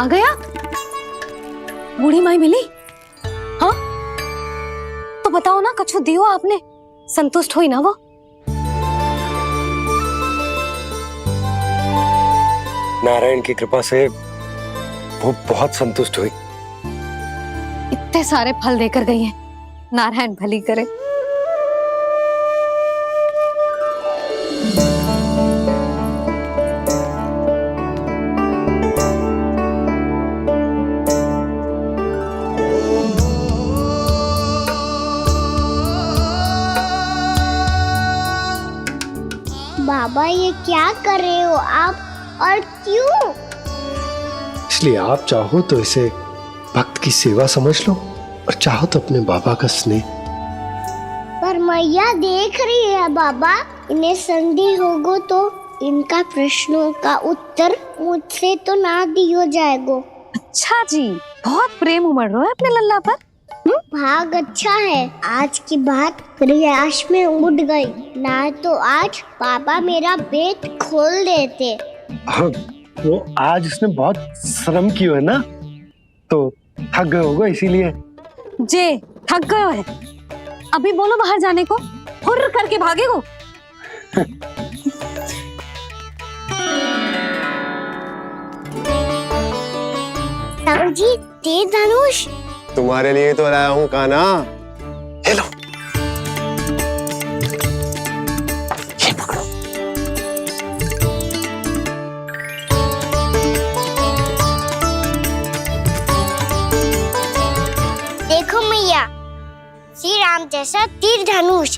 आ गया? बूढ़ी माई मिली? हाँ तो बताओ ना, कछु दियो आपने, संतुष्ट हुई ना वो? नारायण की कृपा से वो बहुत संतुष्ट हुई। इतने सारे फल देकर गई हैं, नारायण भली करे। बाबा ये क्या कर रहे हो आप, और क्यों? इसलिए आप चाहो तो इसे भक्त की सेवा समझ लो, और चाहो तो अपने बाबा का स्नेह। पर मैया देख रही है बाबा, इन्हें संदेह होगो तो इनका प्रश्नों का उत्तर मुझसे तो ना दियो जाएगो। अच्छा जी, बहुत प्रेम उमड़ रहा है अपने लल्ला पर। भाग अच्छा है, आज की बात प्रयास में उड़ गई, ना तो आज पापा मेरा पेट खोल देते। वो आज उसने बहुत श्रम किया है ना, तो थक गए होगा इसीलिए। जे थक गयो है, अभी बोलो बाहर जाने को, हुर्र करके भागेगो। जी तेज धनुष तुम्हारे लिए तो लाया हूँ कान्हा। ले लो, ये पकड़ो। देखो मैया, श्री राम जैसा तीर धनुष।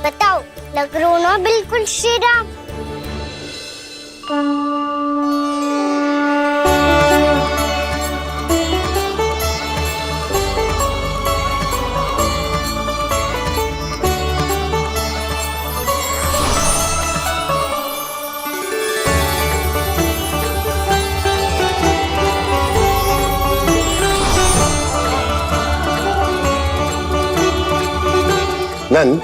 बताओ लग रहा ना बिल्कुल श्री राम। नंद,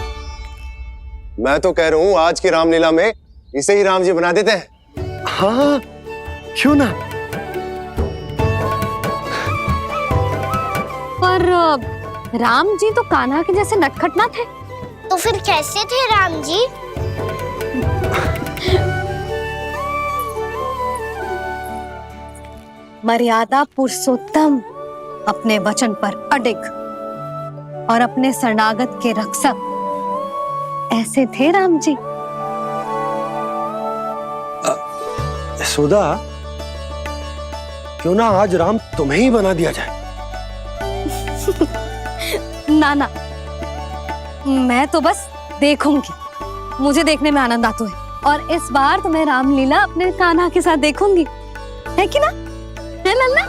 मैं तो कह रहा हूँ आज की रामलीला में इसे ही राम जी बना देते हैं। हाँ क्यों ना। पर राम जी तो कान्हा के जैसे नटखट ना थे। तो फिर कैसे थे राम जी? मर्यादा पुरुषोत्तम, अपने वचन पर अडिग और अपने शरणागत के रक्षक, ऐसे थे राम जी। यशोदा, क्यों ना आज राम तुम्हें ही बना दिया जाए। ना ना, मैं तो बस देखूंगी, मुझे देखने में आनंद आता है, और इस बार तो मैं रामलीला अपने कान्हा के साथ देखूंगी, है कि ना? है लल्ला?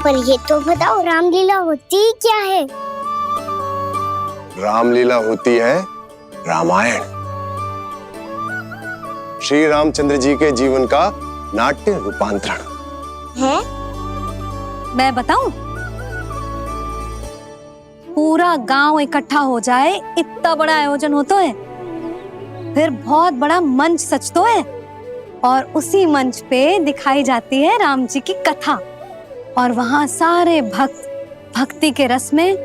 पर ये तो बताओ रामलीला होती क्या है? रामलीला होती है रामायण, श्री रामचंद्र जी के जीवन का नाट्य रूपांतरण है। मैं बताऊं? पूरा गांव इकट्ठा हो जाए, इतना बड़ा आयोजन होता है, फिर बहुत बड़ा मंच सजतो है, और उसी मंच पे दिखाई जाती है राम जी की कथा, और वहां सारे भक्त भक्ति के रस में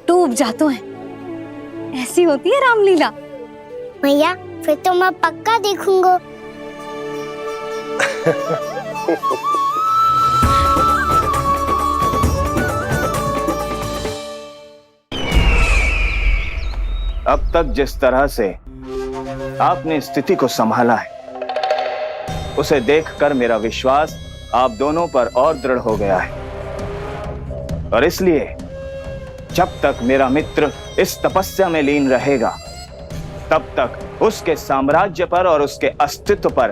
डूब जाते हैं। ऐसी होती है रामलीला। भैया फिर तो मैं पक्का देखूंगा। अब तक जिस तरह से आपने स्थिति को संभाला है, उसे देखकर मेरा विश्वास आप दोनों पर और दृढ़ हो गया है, और इसलिए जब तक मेरा मित्र इस तपस्या में लीन रहेगा, तब तक उसके साम्राज्य पर और उसके अस्तित्व पर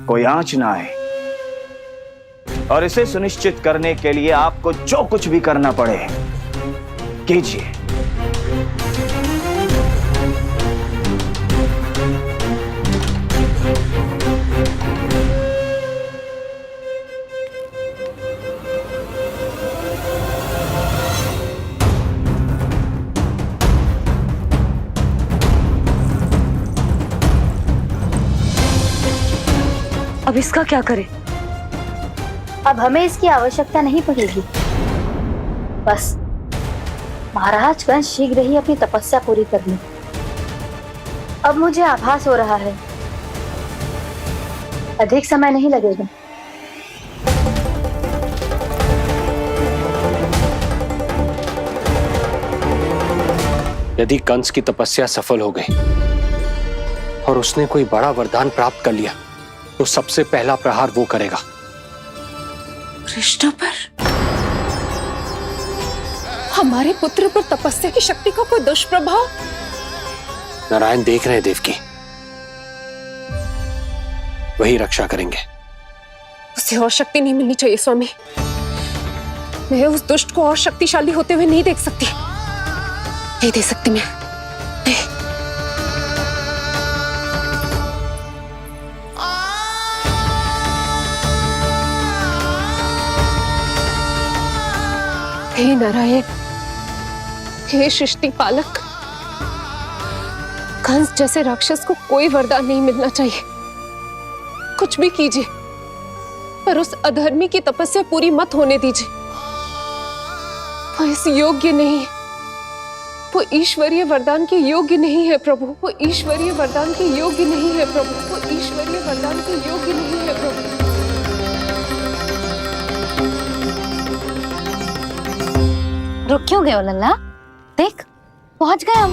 कोई आंच ना आए। और इसे सुनिश्चित करने के लिए आपको जो कुछ भी करना पड़े कीजिए। अब इसका क्या करें? अब हमें इसकी आवश्यकता नहीं पड़ेगी। बस महाराजगण शीघ्र ही अपनी तपस्या पूरी कर लें। अब मुझे आभास हो रहा है अधिक समय नहीं लगेगा। यदि कंस की तपस्या सफल हो गई और उसने कोई बड़ा वरदान प्राप्त कर लिया तो सबसे पहला प्रहार वो करेगा। कृष्ण पर? हमारे पुत्र पर तपस्या की शक्ति का कोई दुष्प्रभाव? नारायण देख रहे हैं देवकी, वही रक्षा करेंगे। उसे और शक्ति नहीं मिलनी चाहिए स्वामी। मैं उस दुष्ट को और शक्तिशाली होते हुए नहीं देख सकती, नहीं दे सकती मैं। हे नारायण, हे सृष्टि पालक, कंस जैसे राक्षस को कोई वरदान नहीं मिलना चाहिए। कुछ भी कीजिए पर उस अधर्मी की तपस्या पूरी मत होने दीजिए। वो इस योग्य नहीं है, वो ईश्वरीय वरदान के योग्य नहीं है प्रभु। वो ईश्वरीय वरदान के योग्य नहीं है प्रभु। वो ईश्वरीय वरदान के योग्य नहीं है प्रभु। रुक क्यों गए हो लल्ला? देख पहुंच गए हम।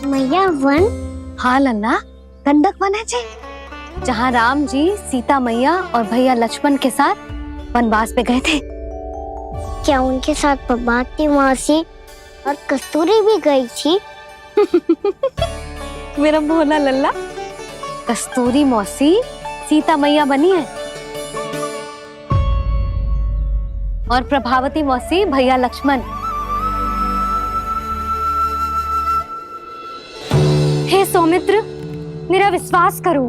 मैया वन? हाँ लल्ला, गंडक वन है जी, जहाँ राम जी सीता मैया और भैया लक्ष्मण के साथ वनवास पे गए थे। क्या उनके साथ पद्मावती मौसी और कस्तूरी भी गई थी? मेरा भोला लल्ला, कस्तूरी मौसी सीता मैया बनी है और प्रभावती मौसी भैया लक्ष्मण। हे सौमित्र, मेरा विश्वास करो,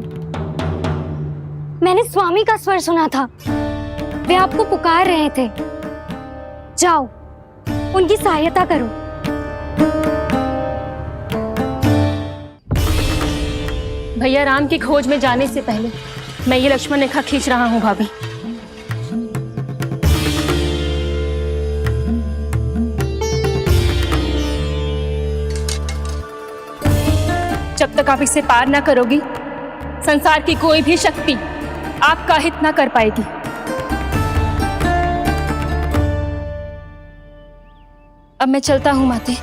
मैंने स्वामी का स्वर सुना था। वे आपको पुकार रहे थे। जाओ उनकी सहायता करो। भैया राम की खोज में जाने से पहले मैं ये लक्ष्मण रेखा खींच रहा हूँ भाभी। जब तक आप इसे पार ना करोगी, संसार की कोई भी शक्ति आपका हित ना कर पाएगी। अब मैं चलता हूँ माते,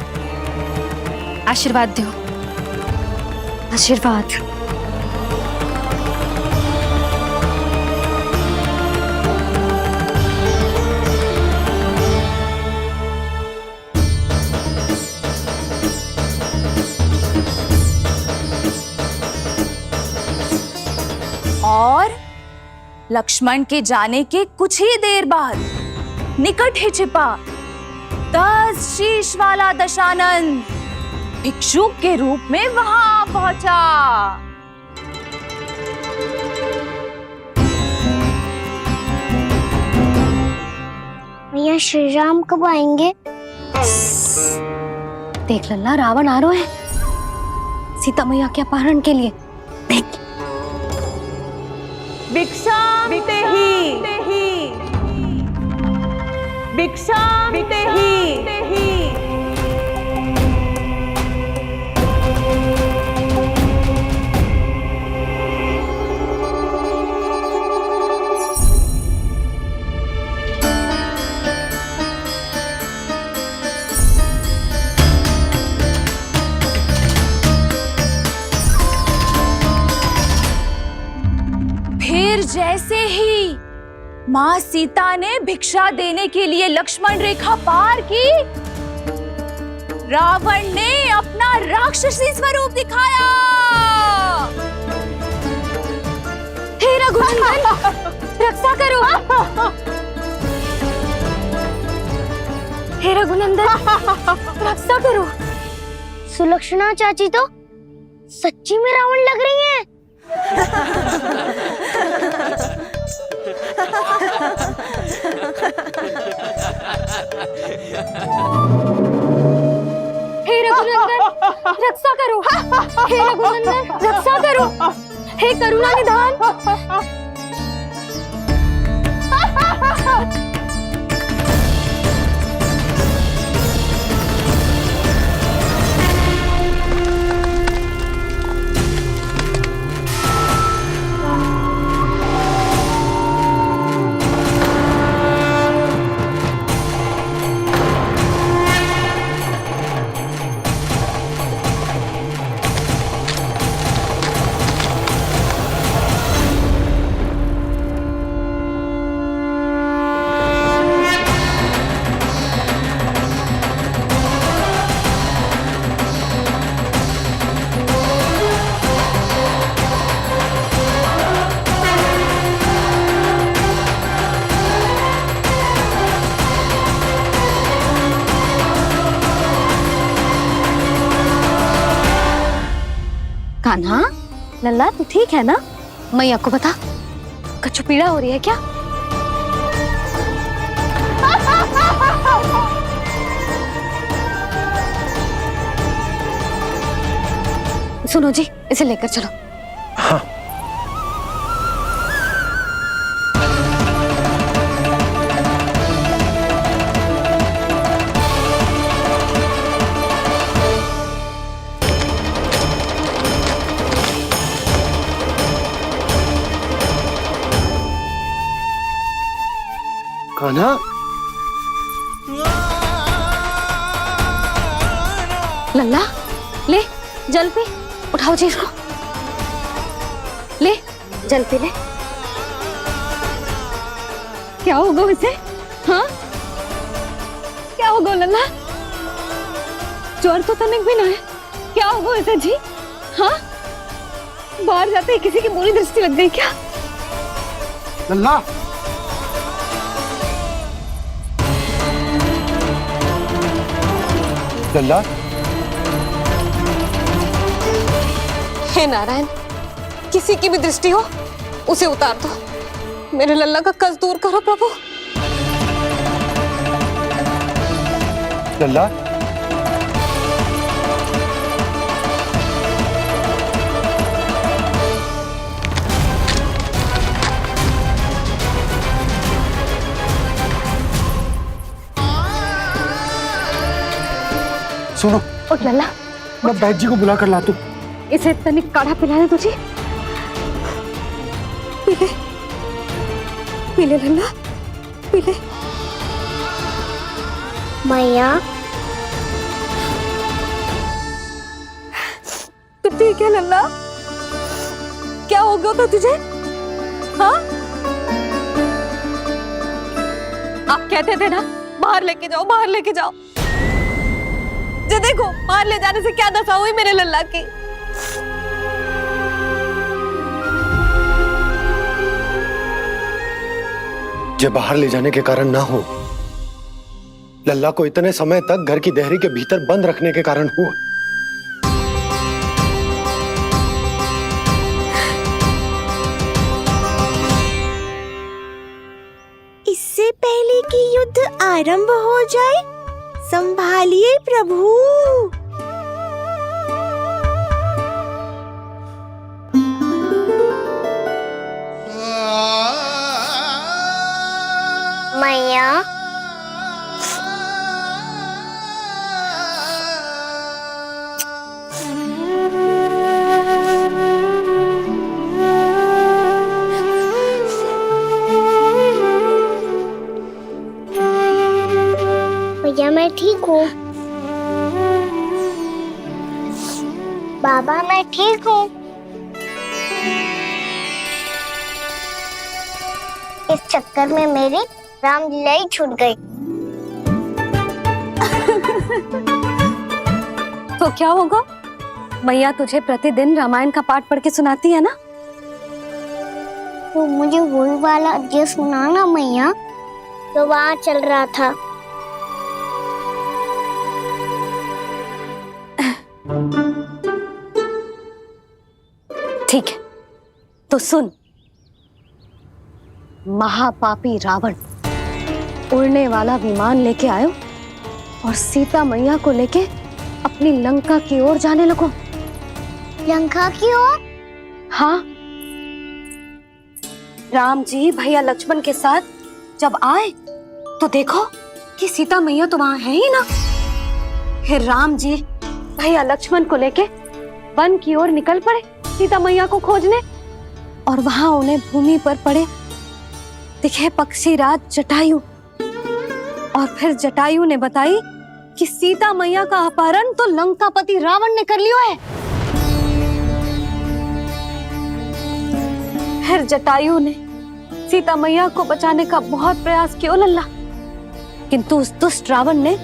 आशीर्वाद दो। आशीर्वाद। और लक्ष्मण के जाने के कुछ ही देर बाद निकट ही छिपा 10 शीश वाला दशानन भिक्षुक के रूप में वहां पहुंचा। भैया श्री राम कब आएंगे? देख लल्ला, रावण आ रहा है सीता मैया के अपहरण के लिए। देख, भिक्षाम देहि, भिक्षाम देहि। फिर जैसे ही माँ सीता ने भिक्षा देने के लिए लक्ष्मण रेखा पार की, रावण ने अपना राक्षसी स्वरूप दिखाया। हे रघुनंदन, रक्षा करो। हे रघुनंदन, रक्षा करो। सुलक्षणा चाची तो सच्ची में रावण लग रही हैं। हे रघुनंदन रक्षा करो, हे रघुनंदन रक्षा करो, हे करुणा निधान। कान्हा, लल्ला तू ठीक है ना? मैया को बता, कछु पीड़ा हो रही है क्या? सुनो जी, इसे लेकर चलो। हाँ। कान्हा, लल्ला ले जल पी, उठाओ जी इसको, ले जल पी ले। क्या होगा इसे? हाँ क्या होगा लल्ला? ज्वर तो तनिक भी ना है, क्या होगा इसे जी? हाँ बाहर जाते ही किसी की बुरी दृष्टि लग गई क्या? लल्ला, लल्ला, हे नारायण, किसी की भी दृष्टि हो उसे उतार दो, मेरे लल्ला का कष्ट दूर करो प्रभु। लल्ला, सुनो, उठ लल्ला, मैं बैद जी को बुला कर लाता हूँ। इसे तनिक काढ़ा पिलाने तुझे, पी ले, पी ले लल्ला, पी ले। मैया तो ठीक है लल्ला, क्या हो गया था तुझे? हाँ आप कहते थे ना बाहर लेके जाओ, बाहर लेके जाओ, जो देखो बाहर ले जाने से क्या दशा हुई मेरे लल्ला की। ये बाहर ले जाने के कारण ना हो, लल्ला को इतने समय तक घर की देहरी के भीतर बंद रखने के कारण हुआ। इससे पहले कि युद्ध आरंभ हो जाए, संभालिए प्रभु। मैया भैया मैं ठीक हूँ। बाबा मैं ठीक हूँ। इस चक्कर में मेरी रामलीला ही छूट गई। तो क्या होगा? मैया तुझे प्रतिदिन रामायण का पाठ पढ़ के सुनाती है ना? तो मुझे वही वाला अध्याय सुनाना मैया, तो वहाँ चल रहा था। ठीक है, तो सुन। महापापी रावण उड़ने वाला विमान लेके आयो और सीता मैया को लेके अपनी लंका की ओर जाने लगो। लंका की ओर? हाँ, राम जी भैया लक्ष्मण के साथ जब आए तो देखो कि सीता मैया तो वहां है ही ना। फिर राम जी भैया लक्ष्मण को लेके वन की ओर निकल पड़े सीता मैया को खोजने, और वहां उन्हें भूमि पर पड़े दिखे पक्षी राज जटायु। और फिर जटायु ने बताई कि सीता मैया का अपहरण तो लंकापति रावण ने कर लियो है। फिर जटायु ने सीता मैया को बचाने का बहुत प्रयास किया लल्ला, किंतु उस दुष्ट रावण ने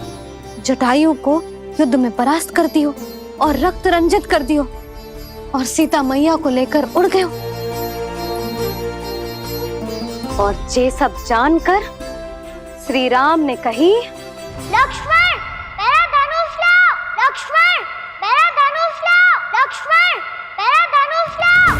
जटायु को युद्ध में परास्त कर दियो और रक्त रंजित कर दियो और सीता मैया को लेकर उड़ गयो। और ये सब जानकर श्री राम ने कही, लक्ष्मण मेरा धनुष लाओ, लक्ष्मण मेरा धनुष लाओ, लक्ष्मण मेरा धनुष लाओ।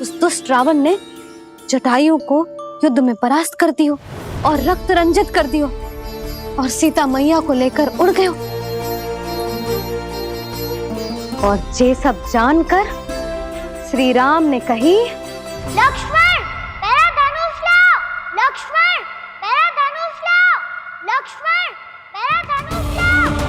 उस दुष्ट रावण ने जटायु को युद्ध में परास्त कर दियो और रक्त रंजित कर दियो और सीता मैया को लेकर उड़ गयो। और ये सब जानकर श्री राम ने कही, लक्ष्मण मेरा धनुष लाओ, लक्ष्मण मेरा धनुष लाओ, लक्ष्मण मेरा धनुष लाओ।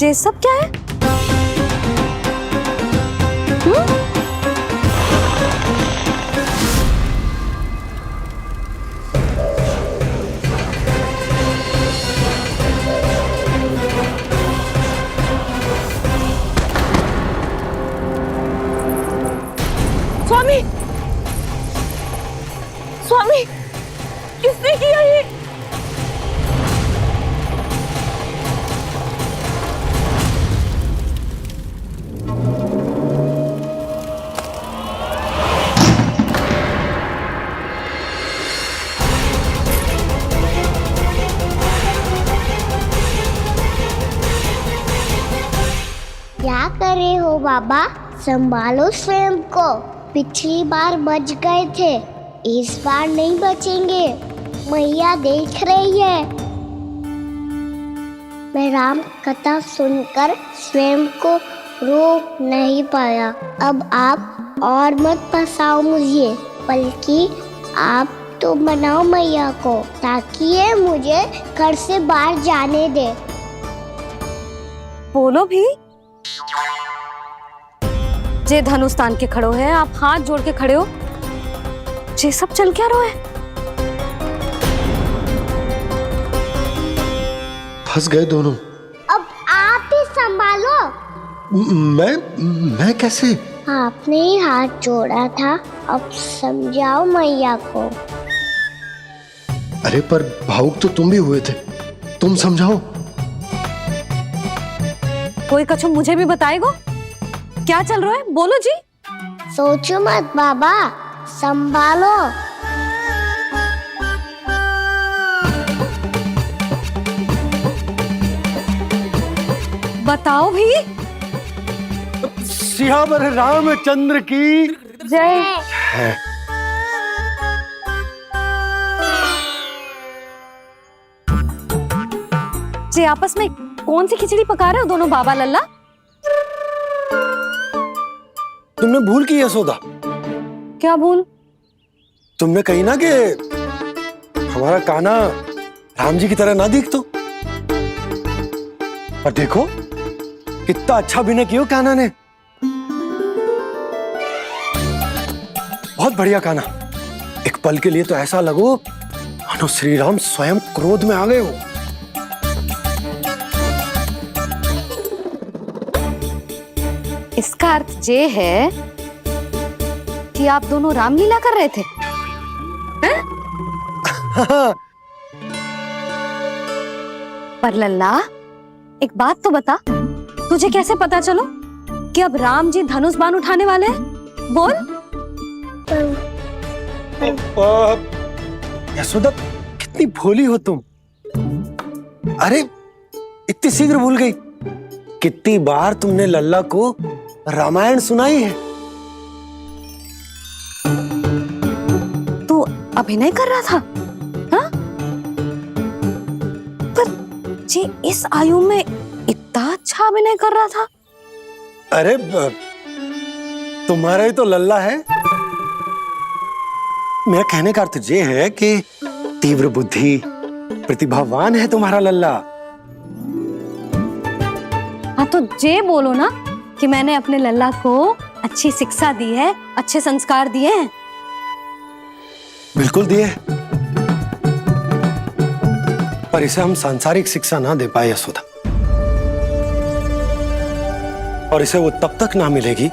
ये सब क्या है? स्वामी, स्वामी, किसने किया ये? क्या कर रहे हो बाबा? संभालो स्वयं को। पिछली बार बच गए थे, इस बार नहीं बचेंगे। मैया देख रही है। मैं राम कथा सुनकर स्वयं को रोक नहीं पाया। अब आप और मत फंसाओ मुझे, बल्कि आप तो मनाओ मैया को, ताकि ये मुझे घर से बाहर जाने दे। बोलो भी। जे धनुष तान के खड़ो है, आप हाथ जोड़ के खड़े हो, ये सब चल क्या रहा है? फंस गए दोनों। अब आप ही संभालो। मैं कैसे? आपने ही हाथ जोड़ा था, अब समझाओ मैया को। अरे पर भावुक तो तुम भी हुए थे, तुम समझाओ। कोई कछु मुझे भी बताएगो? क्या चल रहा है, बोलो जी। सोचो मत बाबा, संभालो। बताओ भी। सियावर रामचंद्र की जय। जी आपस में कौन सी खिचड़ी पका रहे हो दोनों बाबा लल्ला? तुमने भूल की यशोदा। क्या भूल? तुमने कही ना कि हमारा कान्हा राम जी की तरह ना दिख तो। पर देखो कितना अच्छा अभिनय किया कान्हा ने। बहुत बढ़िया कान्हा। एक पल के लिए तो ऐसा लगो मानो श्री राम स्वयं क्रोध में आ गए हो। इसका अर्थ ये है कि आप दोनों रामलीला कर रहे थे, हैं? पर लल्ला एक बात तो बता, तुझे कैसे पता चलो कि अब राम जी धनुष बाण उठाने वाले हैं? बोल। यशोदा कितनी भोली हो तुम। अरे इतनी शीघ्र भूल गई। कितनी बार तुमने लल्ला को रामायण सुनाई है। तू अभिनय कर रहा था, हाँ? पर जी इस आयु में इतना अच्छा अभिनय कर रहा था। अरे तुम्हारा ही तो लल्ला है। मेरा कहने का अर्थ ये है कि तीव्र बुद्धि, प्रतिभावान है तुम्हारा लल्ला। हाँ तो जे बोलो ना कि मैंने अपने लल्ला को अच्छी शिक्षा दी है, अच्छे संस्कार दिए हैं। बिल्कुल दिए, पर इसे हम सांसारिक शिक्षा ना दे पाए यशोदा। और इसे वो तब तक ना मिलेगी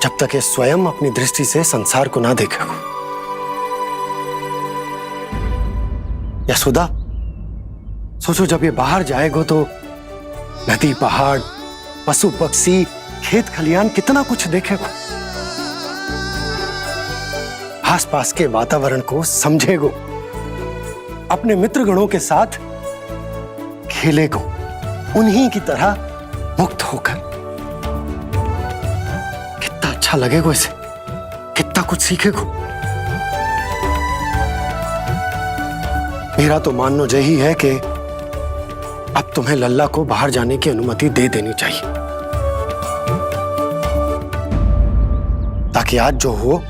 जब तक ये स्वयं अपनी दृष्टि से संसार को ना देखेगा। यशोदा सोचो, जब ये बाहर जाएगा तो नदी, पहाड़, पशु पक्षी, खेत खलियान कितना कुछ देखेगा। आसपास के वातावरण को समझेगो, अपने मित्रगणों के साथ खेलेगो, उन्हीं की तरह मुक्त होकर। कितना अच्छा लगेगा इसे, कितना कुछ सीखेगो। मेरा तो मानना यही है कि अब तुम्हें लल्ला को बाहर जाने की अनुमति दे देनी चाहिए, ताकि आज जो हो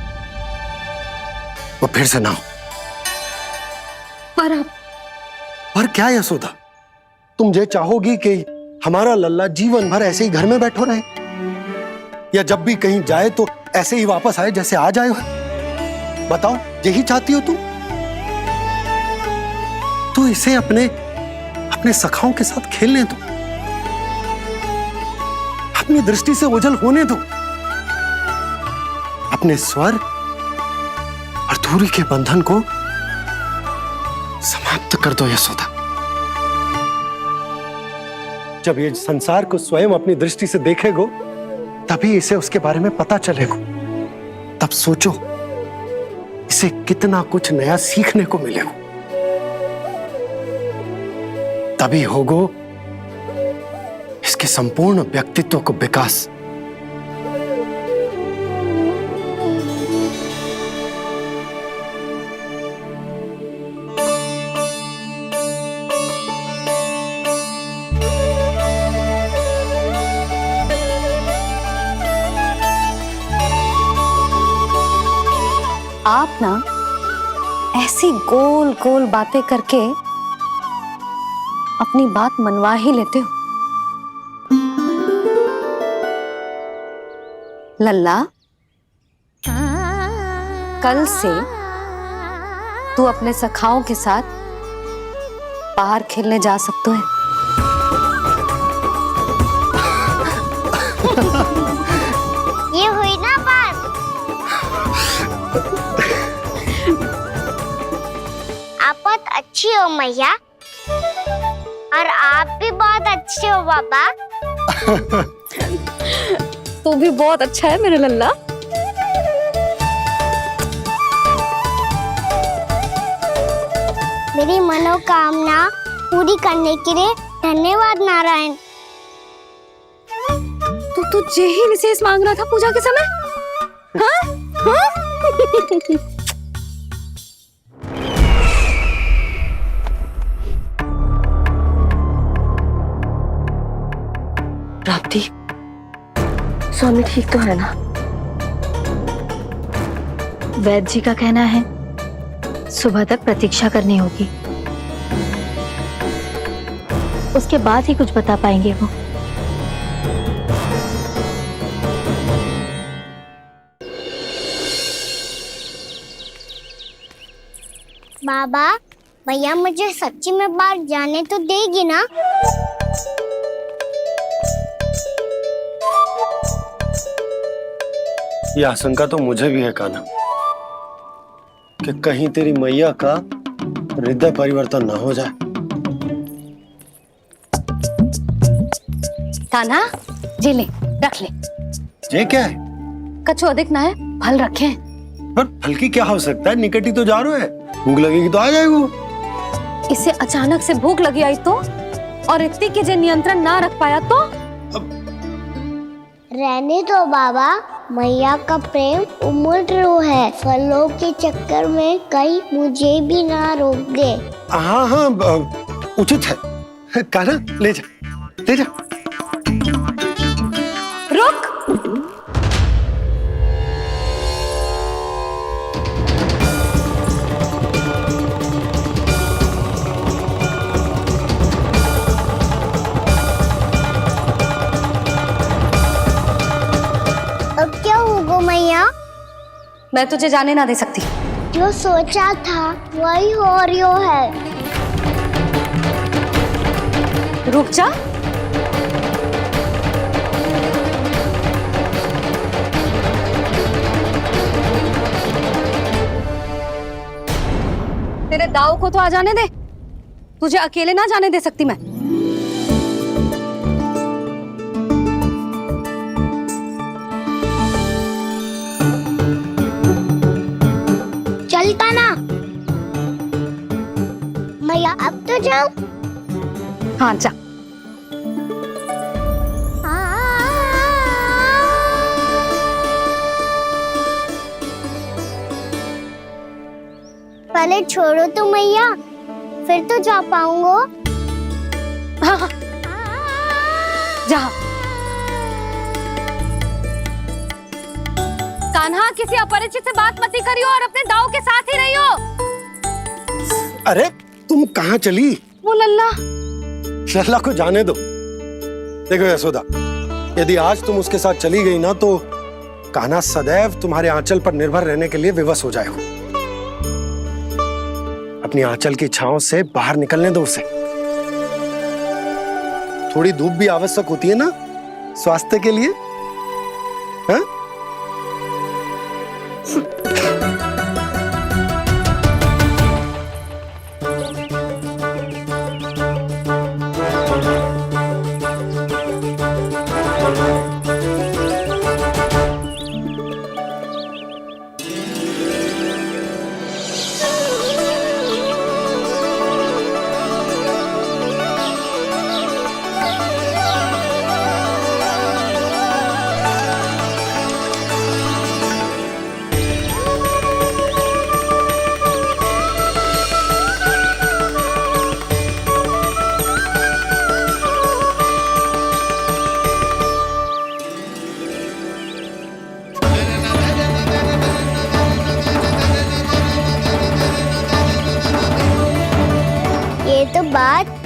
वो फिर से ना हो। पर क्या यशोदा, तुम ये चाहोगी कि हमारा लल्ला जीवन भर ऐसे ही घर में बैठो रहे, या जब भी कहीं जाए तो ऐसे ही वापस आए जैसे आज आए हो? बताओ, यही चाहती हो तुम? तो इसे अपने सखाओं के साथ खेलने दो, अपनी दृष्टि से ओझल होने दो, अपने स्वर और दूरी के बंधन को समाप्त कर दो यशोदा। जब ये संसार को स्वयं अपनी दृष्टि से देखेगो, तभी इसे उसके बारे में पता चलेगा। तब सोचो इसे कितना कुछ नया सीखने को मिलेगा। तभी होगो इसके संपूर्ण व्यक्तित्व को विकास। आप ना ऐसी गोल गोल बातें करके अपनी बात मनवा ही लेते हो। लल्ला, कल से तू अपने सखाओं के साथ बाहर खेलने जा सकते हैं। ये हुई ना बात। आप बहुत अच्छी हो मैया, और आप भी बहुत अच्छे हो बाबा। तू भी बहुत अच्छा है मेरे लल्ला। मेरी मनोकामना पूरी करने के लिए धन्यवाद नारायण। तू तुझे ही विशेष मांग रहा था पूजा के समय? हाँ? हाँ? प्राप्ति, स्वामी ठीक तो है ना? वैद्य जी का कहना है सुबह तक प्रतीक्षा करनी होगी, उसके बाद ही कुछ बता पाएंगे वो। बाबा, भैया मुझे सच्ची में बाहर जाने तो देगी ना? ये आशंका तो मुझे भी है कान्हा, कि कहीं तेरी मैया का हृदय परिवर्तन न हो जाए। कान्हा, जी ले, रख ले। ये क्या है? कछु अधिक ना है, फल रखे। पर फल की क्या हो सकता है, निकट ही तो जा रहे हैं, भूख लगेगी तो आ जाएगा वो। इसे अचानक से भूख लगी आई तो, और इतनी के जे नियंत्रण ना रख पाया तो? रहने दो बाबा, मैया का प्रेम उमड़ रो है, फलों के चक्कर में कहीं मुझे भी ना रोक दे। हाँ हाँ, उचित है। कान्हा, ले जा, ले जा। रुक। अब क्या होगा मैया? मैं तुझे जाने ना दे सकती। जो सोचा था वही हो रही है। रुक जा। तेरे दाव को तो आ जाने दे, तुझे अकेले ना जाने दे सकती मैं। चलता ना मैया, अब तो जाओ। हाँ जा। पहले छोड़ो तो मैया, फिर तो जा पाऊंगा। हाँ हाँ, जा। कान्हा, किसी अपरिचित से बात मत करियो और अपने दाव के साथ ही रहियो। अरे तुम कहाँ चली? वो लल्ला। लल्ला को जाने दो। देखो यशोदा, यदि आज तुम उसके साथ चली गई ना तो कान्हा सदैव तुम्हारे आंचल पर निर्भर रहने के लिए विवश हो जाएगा। अपनी आंचल की छांव से बाहर निकलने दो उसे। थोड़ी धूप भी आवश्यक होती है ना स्वास्थ्य के लिए, हाँ?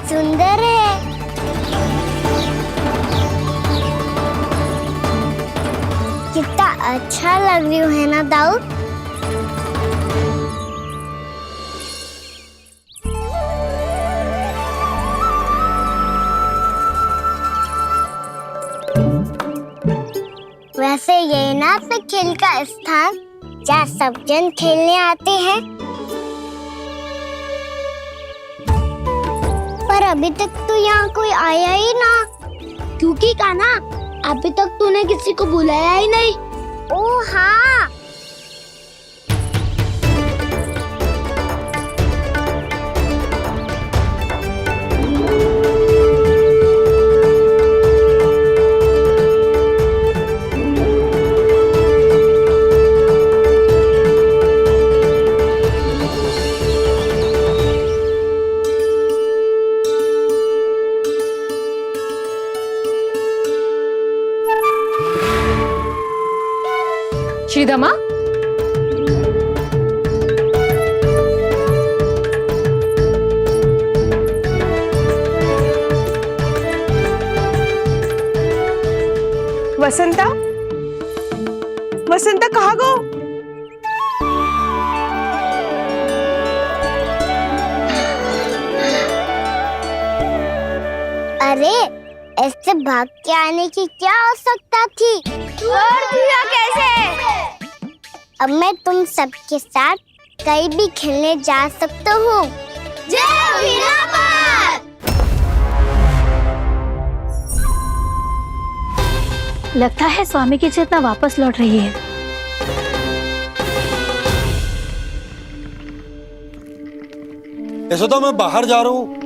सुंदर है। कितना अच्छा लग रही है ना दाऊ। वैसे ये ना तो खेल का स्थान जहाँ सब जन खेलने आते हैं, पर अभी तक तो यहाँ कोई आया ही ना। क्योंकि कान्हा, अभी तक तूने किसी को बुलाया ही नहीं। ओ हाँ, श्रीदामा, वसंता, वसंता कहाँ गो? अरे ऐसे भाग के आने की क्या आवश्यकता थी? छोड़ दिया कैसे? अब मैं तुम सबके साथ कहीं भी खेलने जा सकता हूँ। जय वीरापाल! लगता है स्वामी की चेतना वापस लौट रही है। ऐसा तो मैं बाहर जा रहा हूँ।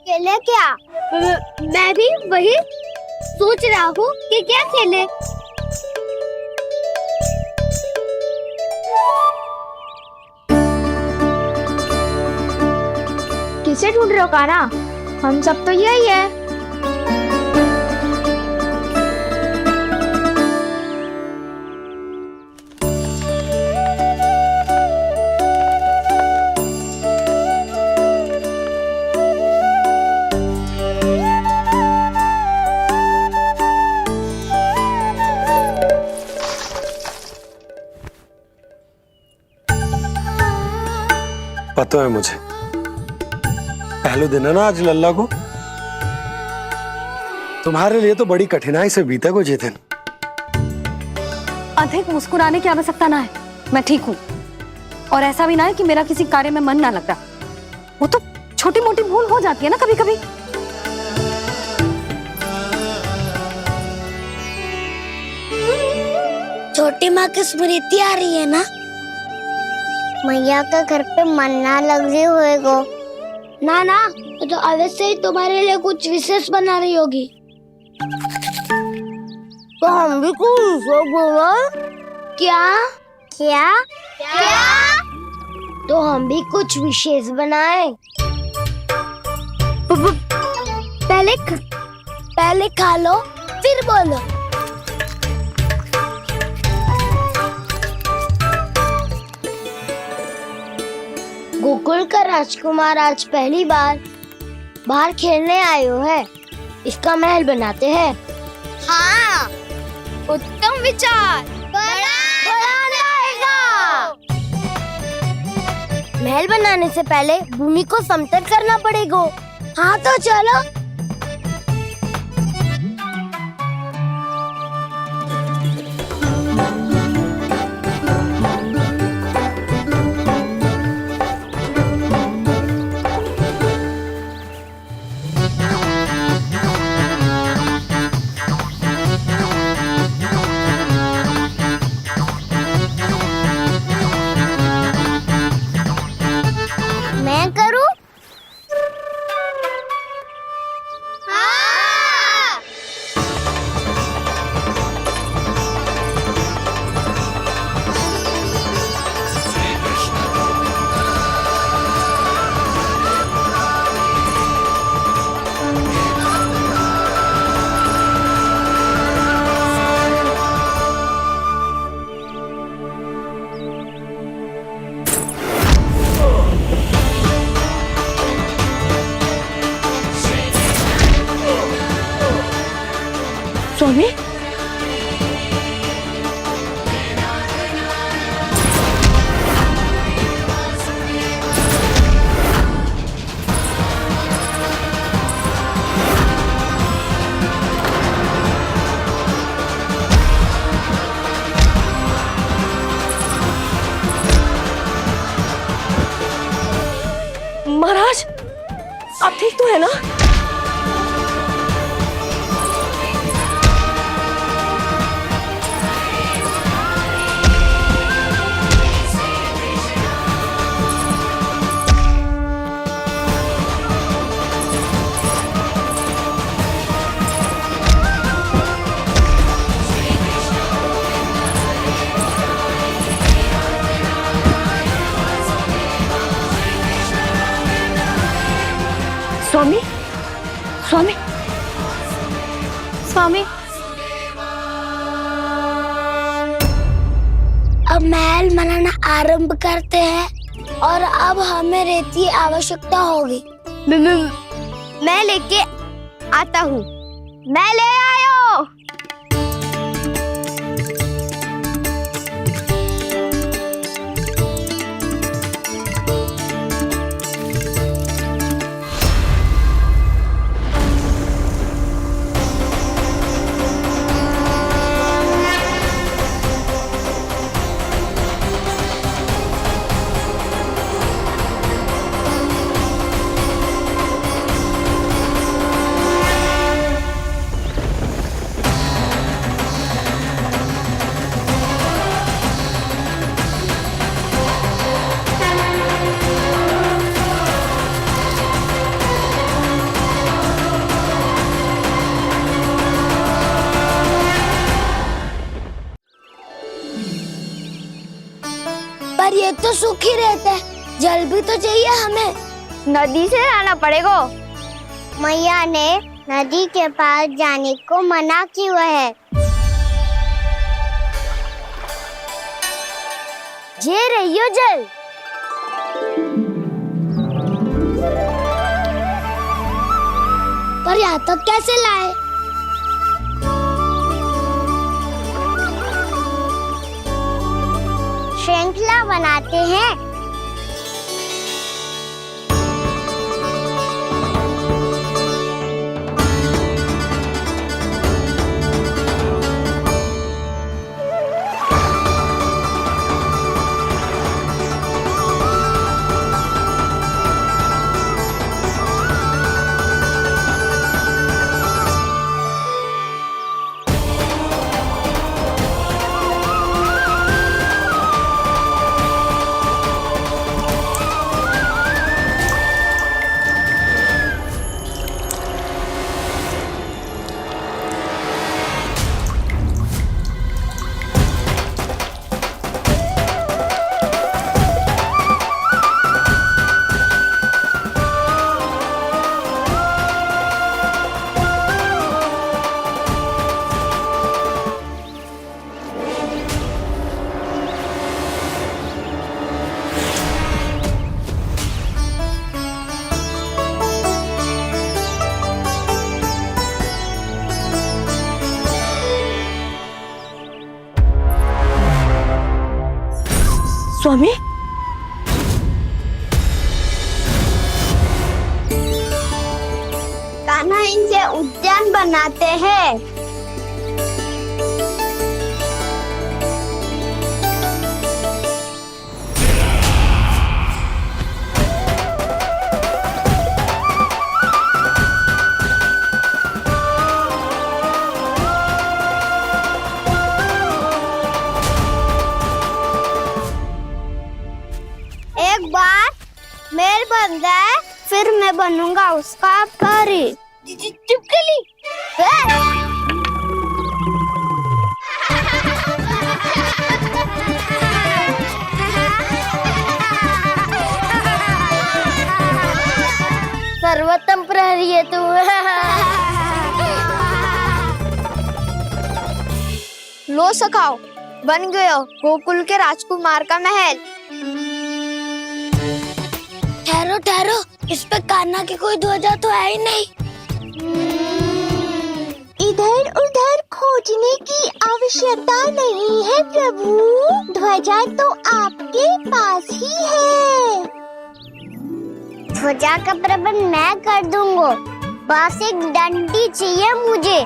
खेले क्या? मैं भी वही सोच रहा हूँ कि क्या खेले। किसे ढूंढ रहे हो कान्हा? हम सब तो यही है। पता है मुझे, पहले दिन है ना आज लल्ला को। तुम्हारे लिए तो बड़ी कठिनाई से बीता को जितिन। अधिक मुस्कुराने की आवश्यकता ना है, मैं ठीक हूँ। और ऐसा भी ना है कि मेरा किसी कार्य में मन ना लगता। वो तो छोटी मोटी भूल हो जाती है ना कभी कभी। छोटी माँ की स्मृति आ रही है ना? मैया का घर पे मन ना लग रही होएगो। ना ना, तो अवश्य ही तुम्हारे लिए कुछ विशेष बना रही होगी। तो हम भी कुछ बोला। क्या क्या क्या? तो हम भी कुछ विशेष बनाए। पहले खा लो फिर बोलो। गोकुल का राजकुमार आज पहली बार बाहर खेलने आयो है। इसका महल बनाते हैं। हाँ, उत्तम विचार। महल बनाने से पहले भूमि को समतल करना पड़ेगा। हाँ तो चलो। मैं करूं? हाँ। स्वामी, महाराज आप ठीक तो है ना? स्वामी, स्वामी, स्वामी, अब महल बनाना आरंभ करते हैं और अब हमें रेत की आवश्यकता होगी। मैं लेके आता हूँ। मैं ले आयो। पर ये तो सूखी रहता है, जल भी तो चाहिए हमें। नदी से लाना पड़ेगा। मैया ने नदी के पास जाने को मना किया है। ये रहियो जल। पर यहाँ तक कैसे लाए? श्रृंखला बनाते हैं। स्वामी, कान्हा इनसे उद्यान बनाते हैं। एक बार मेल बन जाए फिर मैं बनूंगा उसका परी। चिपकली। सर्वोत्तम प्रहरी है तू। लो सखाओ, बन गयो गोकुल के राजकुमार का महल। ठहरो ठहरो, इस पे कान्हा की कोई ध्वजा तो है ही नहीं। इधर उधर खोजने की आवश्यकता नहीं है प्रभु, ध्वजा तो आपके पास ही है। ध्वजा का प्रबंध मैं कर दूंगा, बस एक डंडी चाहिए मुझे।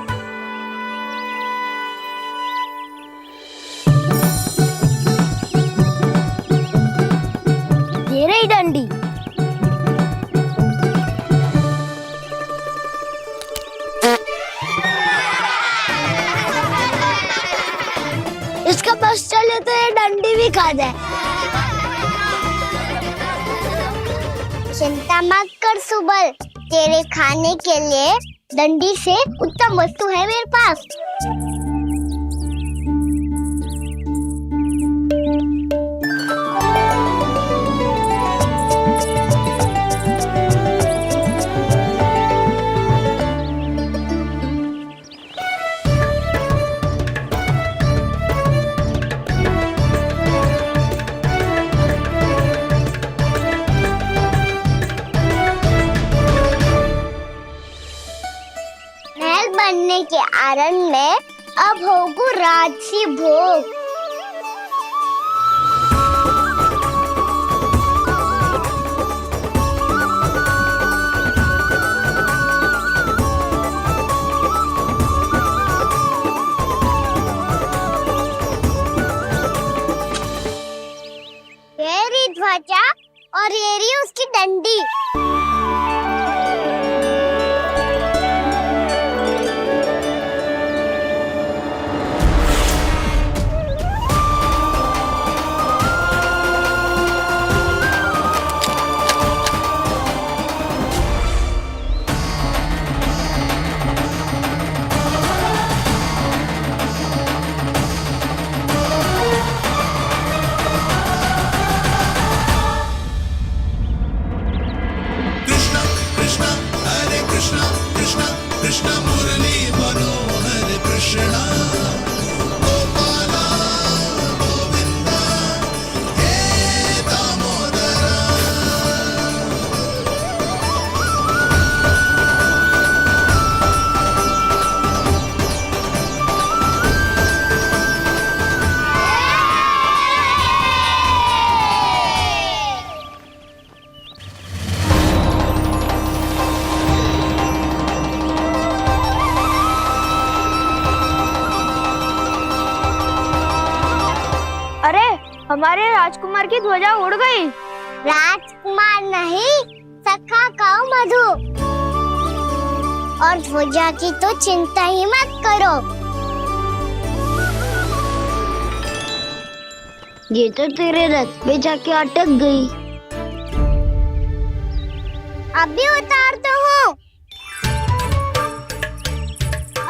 ये रही डंडी। इसका बस चले तो ये डंडी भी खा जाए। चिंता मत कर सुबल, तेरे खाने के लिए डंडी से उत्तम वस्तु है मेरे पास। बनने के आरण में अब होगो राजसी भोग। ये रही ध्वजा और ये रही उसकी डंडी। हमारे राजकुमार की ध्वजा उड़ गई। राजकुमार नहीं, सखा काऊ मधु। और ध्वजा की तो चिंता ही मत करो, ये तो तेरे रथ पे जाके अटक गई। अभी उतारता हूँ।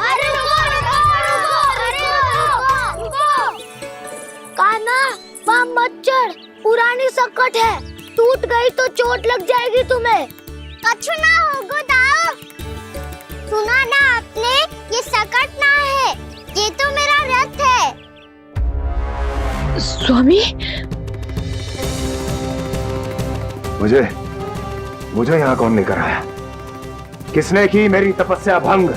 अरे कान्हा, वहाँ मत चढ़, पुरानी सकट है, टूट गई तो चोट लग जाएगी तुम्हें। कछु ना होगा दाऊ। सुना ना आपने, ये सकट ना है, ये तो मेरा रथ है। स्वामी, मुझे यहाँ कौन लेकर आया? किसने की मेरी तपस्या भंग?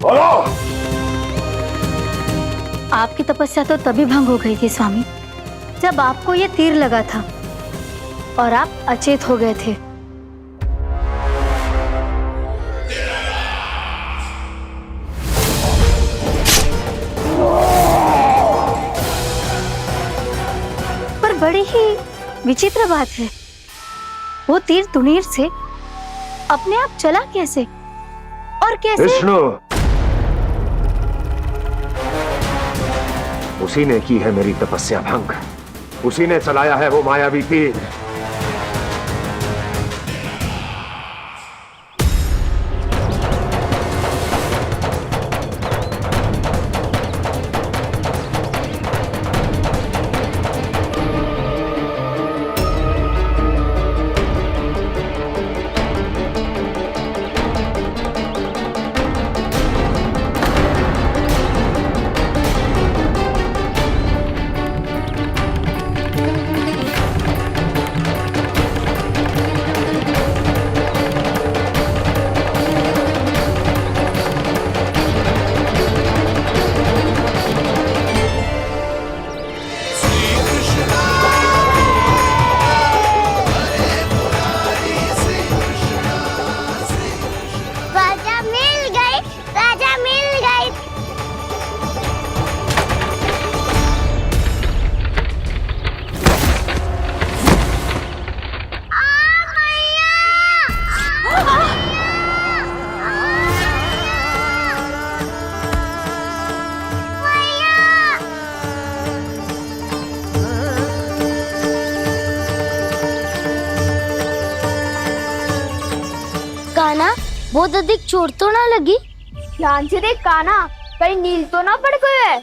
बोलो। आपकी तपस्या तो तभी भंग हो गई थी स्वामी, जब आपको ये तीर लगा था और आप अचेत हो गए थे। पर बड़ी ही विचित्र बात है, वो तीर तुनीर से अपने आप चला कैसे और कैसे? विष्णु, उसी ने की है मेरी तपस्या भंग, उसी ने चलाया है वो मायावी तीर। राजा मिल गई। कान्हा, बहुत अधिक चोट तो ना लगी? ध्यान से देख कान्हा, कहीं नील तो ना पड़ गया है?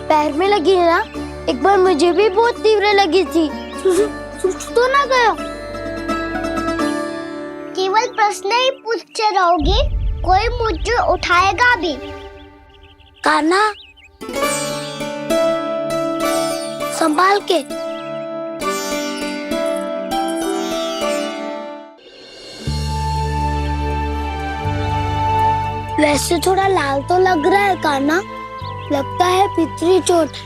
पैर में लगी है ना? एक बार मुझे भी बहुत तीव्र लगी थी। सूझ तो ना गया? केवल प्रश्न ही पूछते रहोगे, कोई मुझे उठाएगा भी? कान्हा, संभाल के। वैसे थोड़ा लाल तो लग रहा है कान्हा, लगता है पितरी चोट।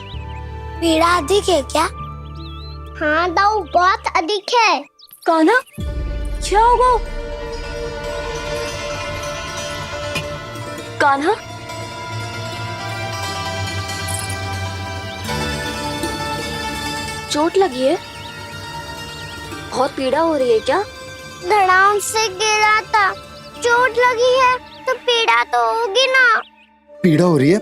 पीड़ा अधिक है क्या? हाँ दाऊ, बहुत अधिक है। कान्हा, क्या होगा? कान्हा, चोट लगी है? बहुत पीड़ा हो रही है क्या? धड़ाम से गिरा था, चोट लगी है तो पीड़ा तो होगी ना? पीड़ा हो रही है?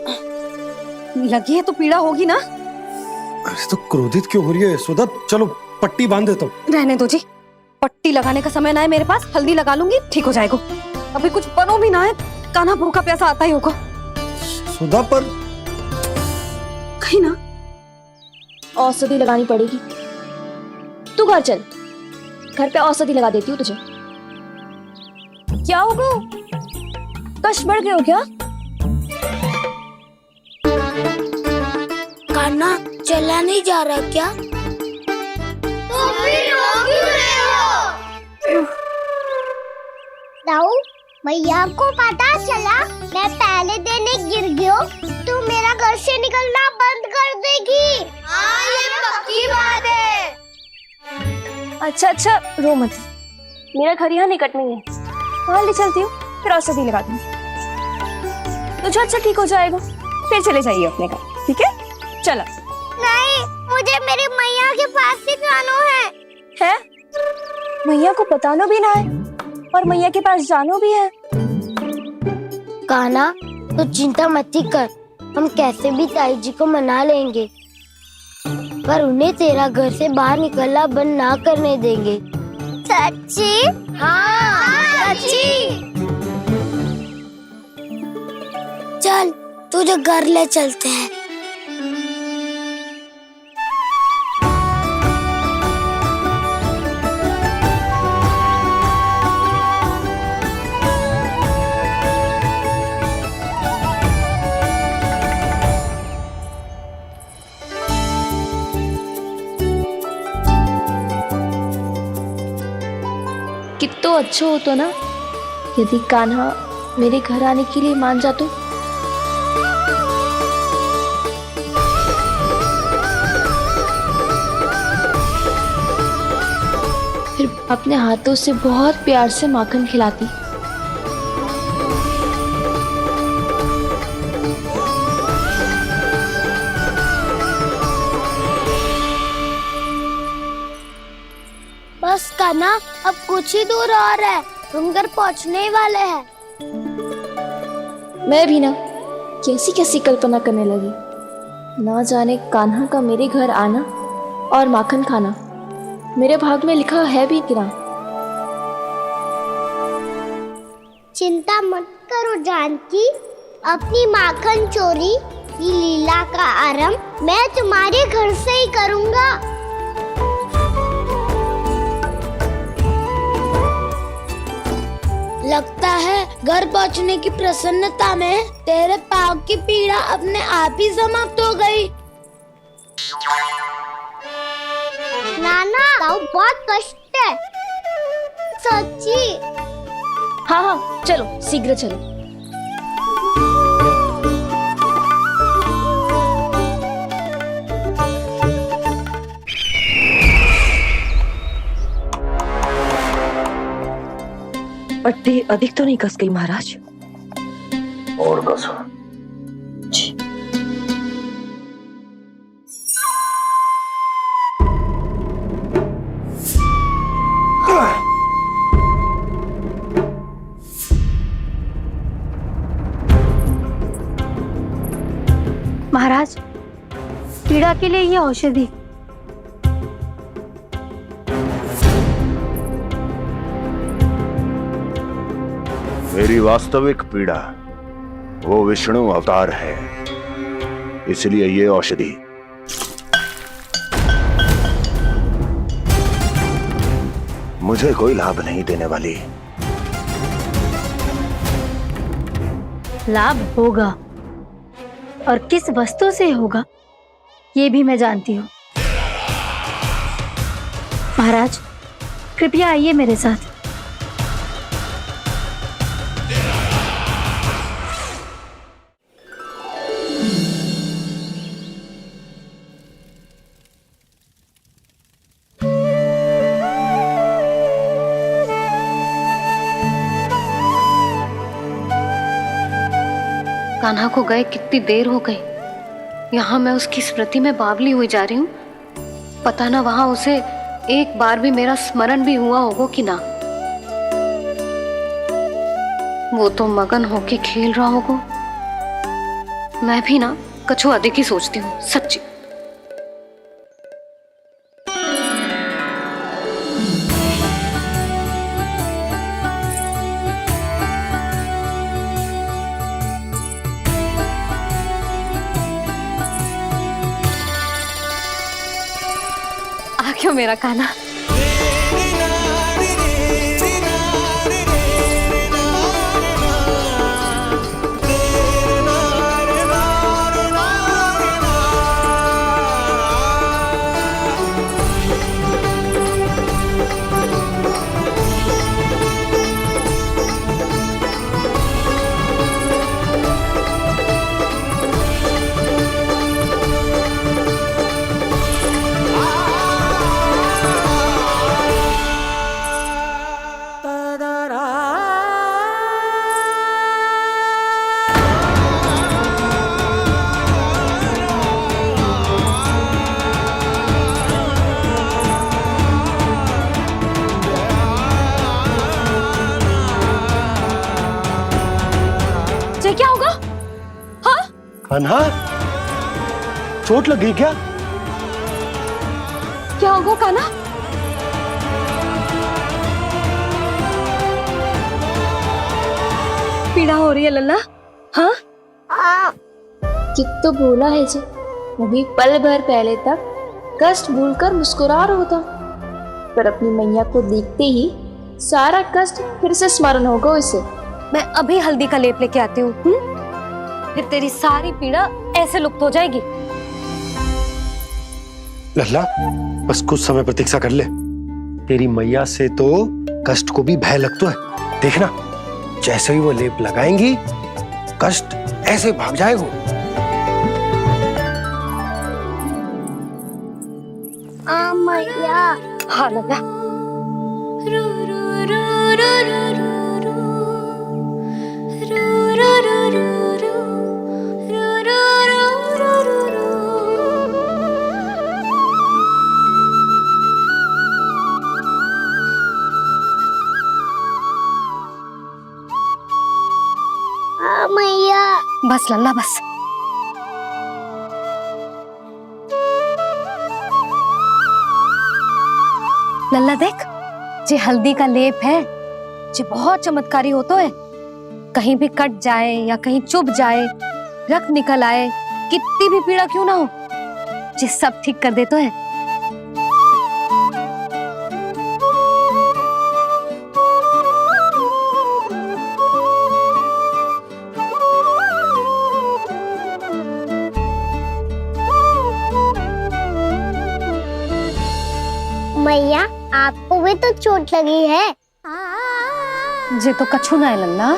लगी है तो पीड़ा होगी ना? अरे तो क्रोधित क्यों हो रही है यशोदा? चलो पट्टी बांध देता हूँ। रहने दो जी, पट्टी लगाने का समय ना है मेरे पास, हल्दी लगा लूंगी, ठीक हो जाएगा। अभी कुछ बनो भी ना है, कान्हा भूखा प्यासा आता ही होगा। सुधा पर कहीं ना औषधि लगानी पड़ेगी। तू घर चल, घर पे औषधि लगा देती हूँ तुझे। क्या होगा? कष्ट बढ़ गए हो क्या? कान्हा, चला नहीं जा रहा क्या? तो फिर रो क्यों रहे हो? दाऊ, भैया को पता चला मैं पहले दिन ही गिर गया तो मेरा घर से निकलना बंद कर देगी। हाँ, ये पक्की बात है। अच्छा, रो मत, मेरा घर यहाँ निकट में है, वहाँ ले चलती हूँ, फिर औषधि लगा दूंगी। तुझे अच्छा ठीक हो जाएगा, फिर चले जाइए अपने घर, ठीक है? चलो। नहीं, मुझे मेरी मैया के पास ही जाना है। मैया को बताना भी ना है और मैया के पास जानो भी है। कान्हा, तो चिंता मत कर, हम कैसे भी ताई जी को मना लेंगे, पर उन्हें तेरा घर से बाहर निकलना बंद ना करने देंगे। सच्ची? हाँ, सच्ची। चल, तुझे घर ले चलते हैं। कितना अच्छा होता ना यदि कान्हा मेरे घर आने के लिए मान जातो। अपने हाथों से बहुत प्यार से माखन खिलाती। बस कान्हा, अब कुछ ही दूर और है, हम घर पहुंचने ही वाले हैं। मैं भी ना कैसी कैसी कल्पना करने लगी। ना जाने कान्हा का मेरे घर आना और माखन खाना मेरे भाग में लिखा है भी कि ना। चिंता मत करो जानकी, अपनी माखन चोरी की लीला का आरंभ मैं तुम्हारे घर से ही करूंगा। लगता है घर पहुंचने की प्रसन्नता में तेरे पाँव की पीड़ा अपने आप ही समाप्त हो गई। नाना, पाँव बहुत कष्ट है, सच्ची। हाँ हाँ, चलो शीघ्र चलो। पट्टी अधिक तो नहीं कस गई महाराज? और कसो। महाराज, पीड़ा के लिए ये औषधि। मेरी वास्तविक पीड़ा वो विष्णु अवतार है, इसलिए ये औषधि। मुझे कोई लाभ नहीं देने वाली। लाभ होगा, और किस वस्तु से होगा ये भी मैं जानती हूँ। महाराज, कृपया आइए मेरे साथ। कान्हा को गए कितनी देर हो गई। यहाँ मैं उसकी स्मृति में बावली हुई जा रही हूँ। पता ना वहां उसे एक बार भी मेरा स्मरण भी हुआ होगा कि ना। वो तो मगन होके खेल रहा होगा। मैं भी ना कछु अधिक ही सोचती हूँ, सच्ची। क्यों मेरा कान्हा? क्या होगा? हाँ? कान्हा, चोट लग गई क्या? क्या होगा कान्हा? पीड़ा हो रही है लल्ला? हाँ? कित्तो भूला है जी, अभी पल भर पहले तक कष्ट भूलकर मुस्कुरा रहा था, पर अपनी मैया को देखते ही सारा कष्ट फिर से स्मरण होगा उसे। मैं अभी हल्दी का लेप लेके आती हूँ, फिर तेरी सारी पीड़ा ऐसे लुप्त हो जाएगी। लल्ला, बस कुछ समय प्रतीक्षा कर ले। तेरी मैया से तो कष्ट को भी भय लगता है। देखना, जैसे ही वो लेप लगाएंगी, कष्ट ऐसे भाग जाएगा। मैया। हाँ लल्ला, मैया। बस लल्ला बस। लल्ला देख, जे हल्दी का लेप है जे बहुत चमत्कारी होतो है। कहीं भी कट जाए या कहीं चुभ जाए, रक्त निकल आए, कितनी भी पीड़ा क्यों ना हो, जे सब ठीक कर देतो है। मैया, आपको भी तो चोट लगी है। जे तो कछु ना है लल्ला।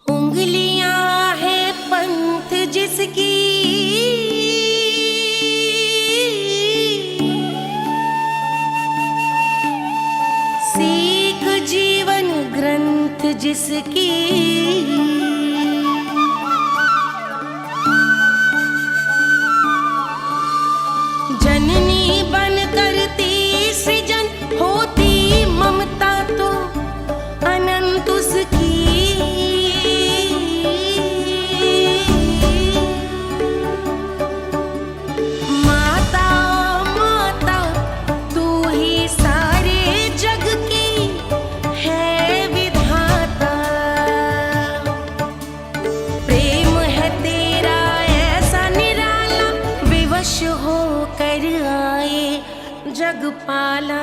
उंगलियां है पंथ जिसकी, सीख जीवन ग्रंथ जिसकी, जननी बन करती सृजन होती ममता तो अनंत उसकी। माता माता तू ही सारे जग की है विधाता, प्रेम है तेरा ऐसा निराला, विवश हो कर आए जग पाला।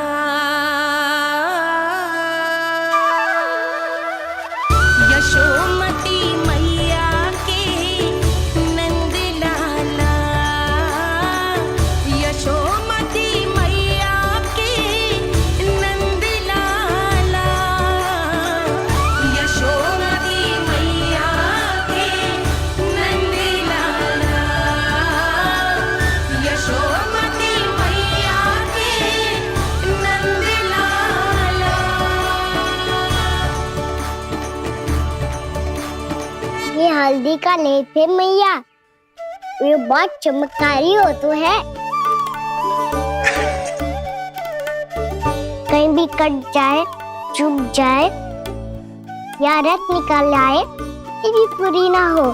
यशोमती मैया के नंद लाला, यशोमती मैया के नंद लाला, यशोमती मैया के नंद लाला, यशोमती मैया के नंद लाला। ये हल्दी का लेप है मैया, ये बहुत चमत्कारी हो तो है। कहीं भी कट जाए, चुभ जाए या रक्त निकल आए, ये भी पूरी ना हो,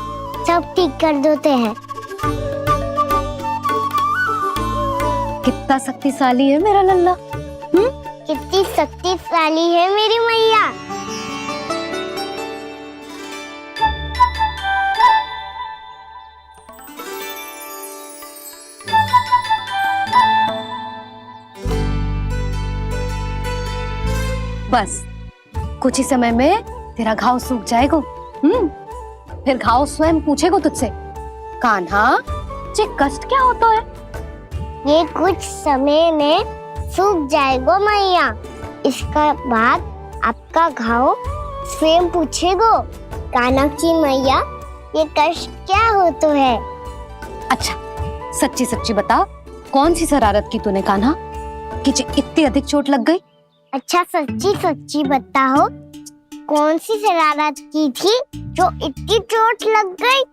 सब ठीक कर देते हैं। कितना शक्तिशाली है मेरा लल्ला। कितनी शक्तिशाली है मेरी मैया। बस कुछ ही समय में तेरा घाव सूख जाएगा। फिर घाव स्वयं पूछेगा तुझसे, कान्हा जे कष्ट क्या होता है? ये कुछ समय में सूख जाएगा मैया। इसका बाद आपका घाव स्वयं पूछेगो, कान्हा की मैया ये कष्ट क्या होता है। अच्छा सच्ची सच्ची बता, कौन सी शरारत की तूने कान्हा कि इतनी अधिक चोट लग गई? अच्छा सच्ची सच्ची बताओ, कौन सी शरारत की थी जो इतनी चोट लग गई?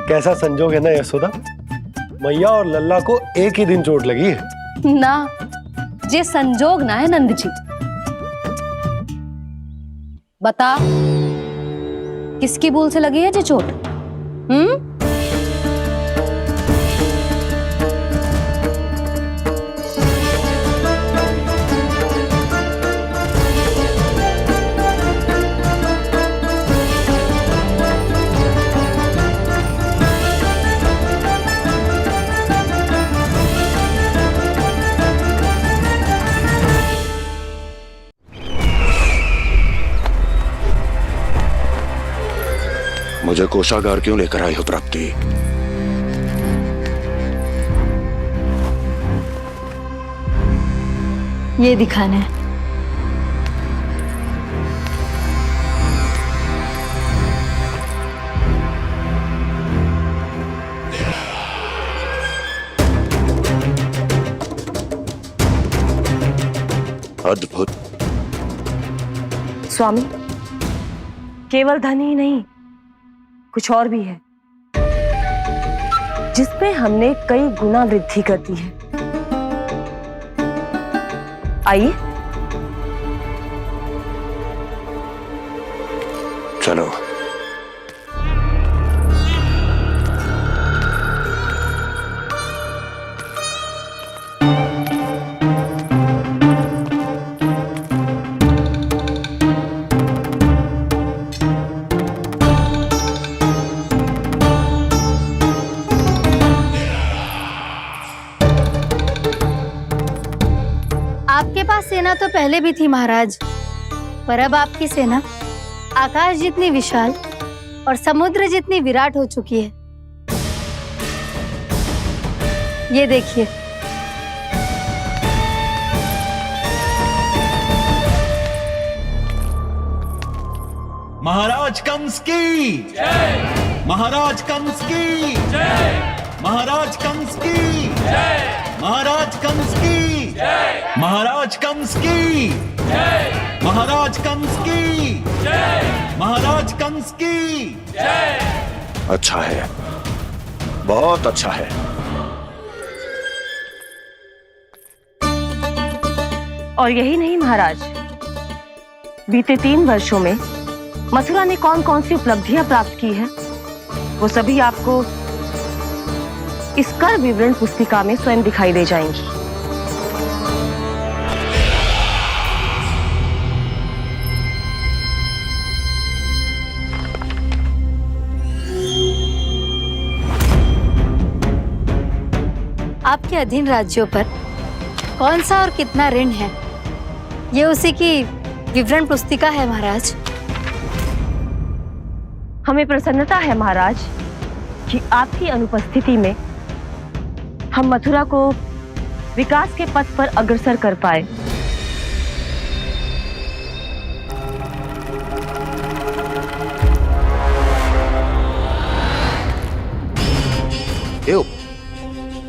कैसा संजोग है ना यशोदा, मैया और लल्ला को एक ही दिन चोट लगी है। ना, जे संजोग ना है नंद जी। बता, किसकी भूल से लगी है जे चोट? मुझे कोषागार क्यों लेकर आई हो प्राप्ति? ये दिखाना है। अद्भुत। स्वामी, केवल धन ही नहीं, कुछ और भी है जिसमें हमने कई गुना वृद्धि कर दी है। आइए चलो। आपके पास सेना तो पहले भी थी महाराज, पर अब आपकी सेना आकाश जितनी विशाल और समुद्र जितनी विराट हो चुकी है। ये देखिए। महाराज कंस की जय। महाराज कंस की जय। महाराज कंस की जय। महाराज कंस की जय। महाराज कंस की जय। महाराज कंस की जय। महाराज कंस की जय। अच्छा है, बहुत अच्छा है। और यही नहीं महाराज, बीते 3 वर्षों में मथुरा ने कौन कौन सी उपलब्धियां प्राप्त की है, वो सभी आपको इस कर विवरण पुस्तिका में स्वयं दिखाई दे जाएंगी। आपके अधीन राज्यों पर कौन सा और कितना ऋण है, ये उसी की विवरण पुस्तिका है महाराज। हमें प्रसन्नता है महाराज कि आपकी अनुपस्थिति में हम मथुरा को विकास के पथ पर अग्रसर कर पाए।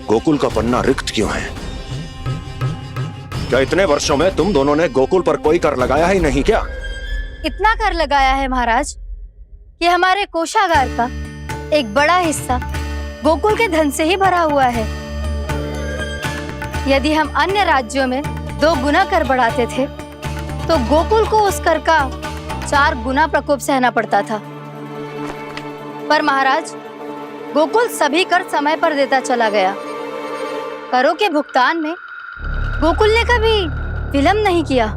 गोकुल का पन्ना रिक्त क्यों है? क्या इतने वर्षों में तुम दोनों ने गोकुल पर कोई कर लगाया ही नहीं क्या? इतना कर लगाया है महाराज कि हमारे कोषागार का एक बड़ा हिस्सा गोकुल के धन से ही भरा हुआ है। यदि हम अन्य राज्यों में 2 गुना कर बढ़ाते थे तो गोकुल को उस कर का 4 गुना प्रकोप सहना पड़ता था। पर महाराज, गोकुल सभी कर समय पर देता चला गया। करों के भुगतान में गोकुल ने कभी विलंब नहीं किया।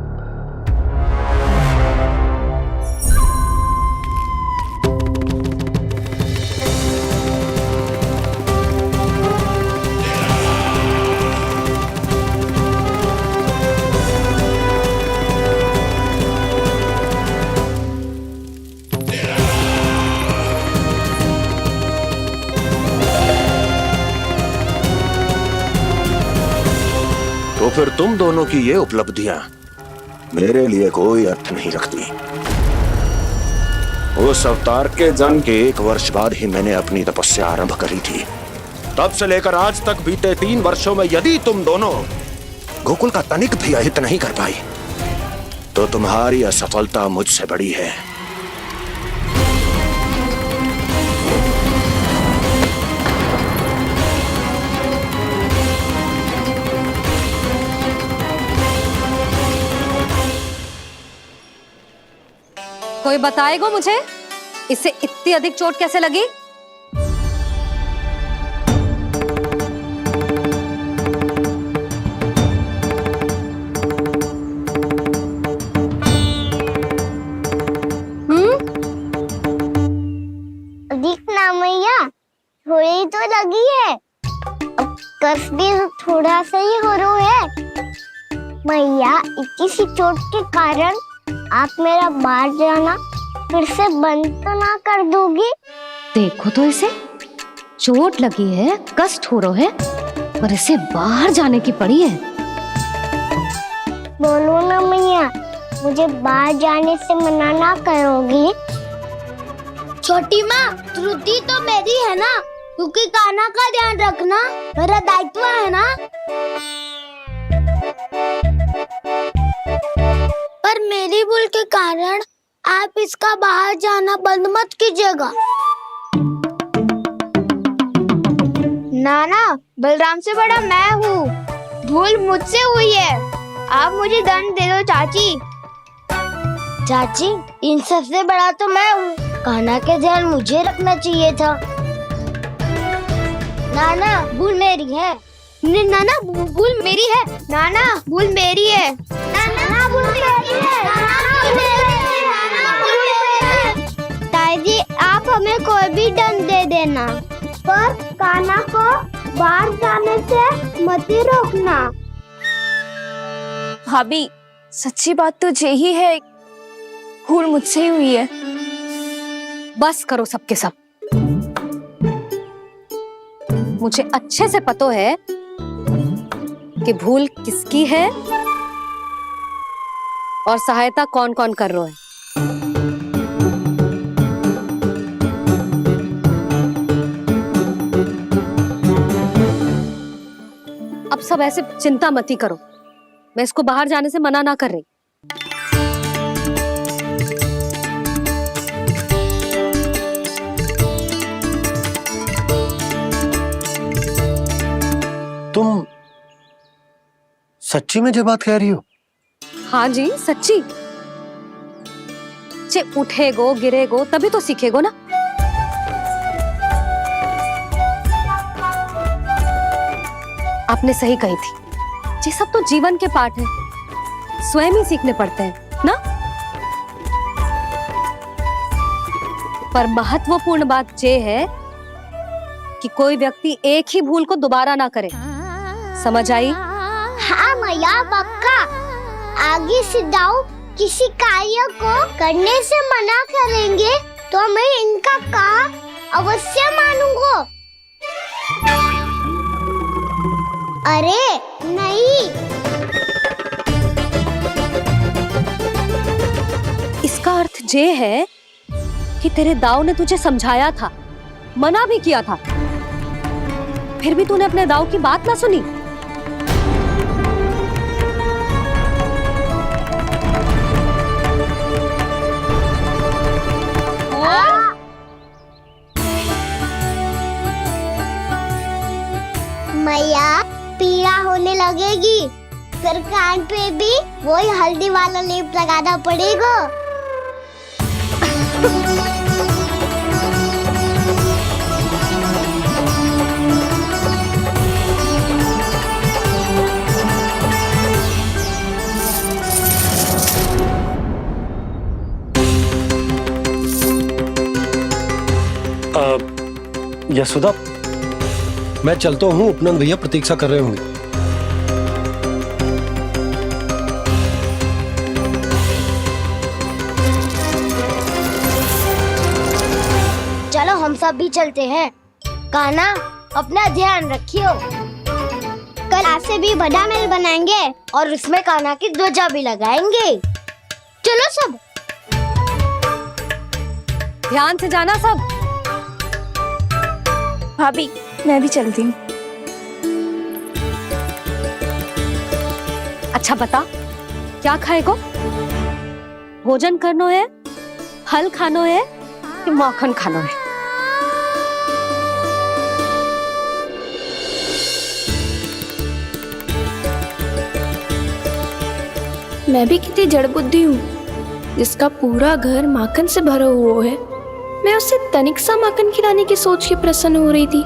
तो फिर तुम दोनों की ये उपलब्धियां मेरे लिए कोई अर्थ नहीं रखती। उस अवतार के जन्म के 1 वर्ष बाद ही मैंने अपनी तपस्या आरंभ करी थी। तब से लेकर आज तक बीते 3 वर्षों में यदि तुम दोनों गोकुल का तनिक भी अहित नहीं कर पाई तो तुम्हारी असफलता मुझसे बड़ी है। कोई बताएगा मुझे इसे इतनी अधिक चोट कैसे लगी? दिखना मैया, थोड़ी तो लगी है। अब कस भी थोड़ा सा ही हो रहा है। मैया, इतनी सी चोट के कारण आप मेरा बाहर जाना फिर से बंद तो ना कर दोगी? देखो तो इसे, चोट लगी है, कष्ट हो रहा है, पर इसे बाहर जाने की पड़ी है। बोलो ना मैया, मुझे बाहर जाने से मना ना करोगी? छोटी माँ, त्रुटि तो मेरी है ना, क्योंकि कान्हा का ध्यान रखना मेरा दायित्व है ना। पर मेरी भूल के कारण आप इसका बाहर जाना बंद मत कीजिएगा। नाना, बलराम से बड़ा मैं हूँ, भूल मुझसे हुई है, आप मुझे दंड दे दो चाची। चाची, इन सबसे बड़ा तो मैं हूँ, कान्हा के ध्यान मुझे रखना चाहिए था। नाना, भूल मेरी है। नाना, भूल मेरी है। नाना, भूल मेरी है। नाना, भूल मेरी है। नाना, भूल मेरी है। ताई जी, आप हमें कोई भी दंड दे देना, पर कान्हा को बाहर जाने से मत ही रोकना। भाभी, सच्ची बात तो यही है, भूल मुझसे ही हुई है। बस करो सबके सब। मुझे अच्छे से पता है कि भूल किसकी है और सहायता कौन कौन कर रहा है। अब सब ऐसे चिंता मत ही करो, मैं इसको बाहर जाने से मना ना कर रही। तुम सच्ची में जो बात कह रही हो? हाँ जी, सच्ची। जे उठेगो गिरेगो तभी तो सीखेगो ना। आपने सही कही थी, ये सब तो जीवन के पाठ है, स्वयं ही सीखने पड़ते हैं ना। पर महत्वपूर्ण बात ये है कि कोई व्यक्ति एक ही भूल को दोबारा ना करे, समझ आई? हाँ मैया, पक्का। आगे से जाओ किसी कार्य को करने से मना करेंगे तो मैं इनका कहा अवश्य मानूंगा। अरे नहीं, इसका अर्थ ये है कि तेरे दाऊ ने तुझे समझाया था, मना भी किया था, फिर भी तूने अपने दाऊ की बात ना सुनी। मैया, पीड़ा होने लगेगी, फिर कान पे भी वही हल्दी वाला लेप लगाना पड़ेगा। यशोदा, मैं चलता हूँ, उपनंद भैया प्रतीक्षा कर रहे होंगे। चलो हम सब भी चलते हैं। कान्हा, अपना ध्यान रखियो। कल आज से भी बड़ा महल बनाएंगे और उसमें कान्हा की ध्वजा भी लगाएंगे। चलो सब। ध्यान से जाना सब। भाभी, मैं भी चलती हूँ। अच्छा बता, क्या खाएगो? भोजन करनो है, फल खानो है कि मक्खन खानो है? मैं भी कितनी जड़ बुद्धि हूँ, जिसका पूरा घर माखन से भरा हुआ है। मैं उससे तनिक सा माखन खिलाने की सोच के प्रसन्न हो रही थी।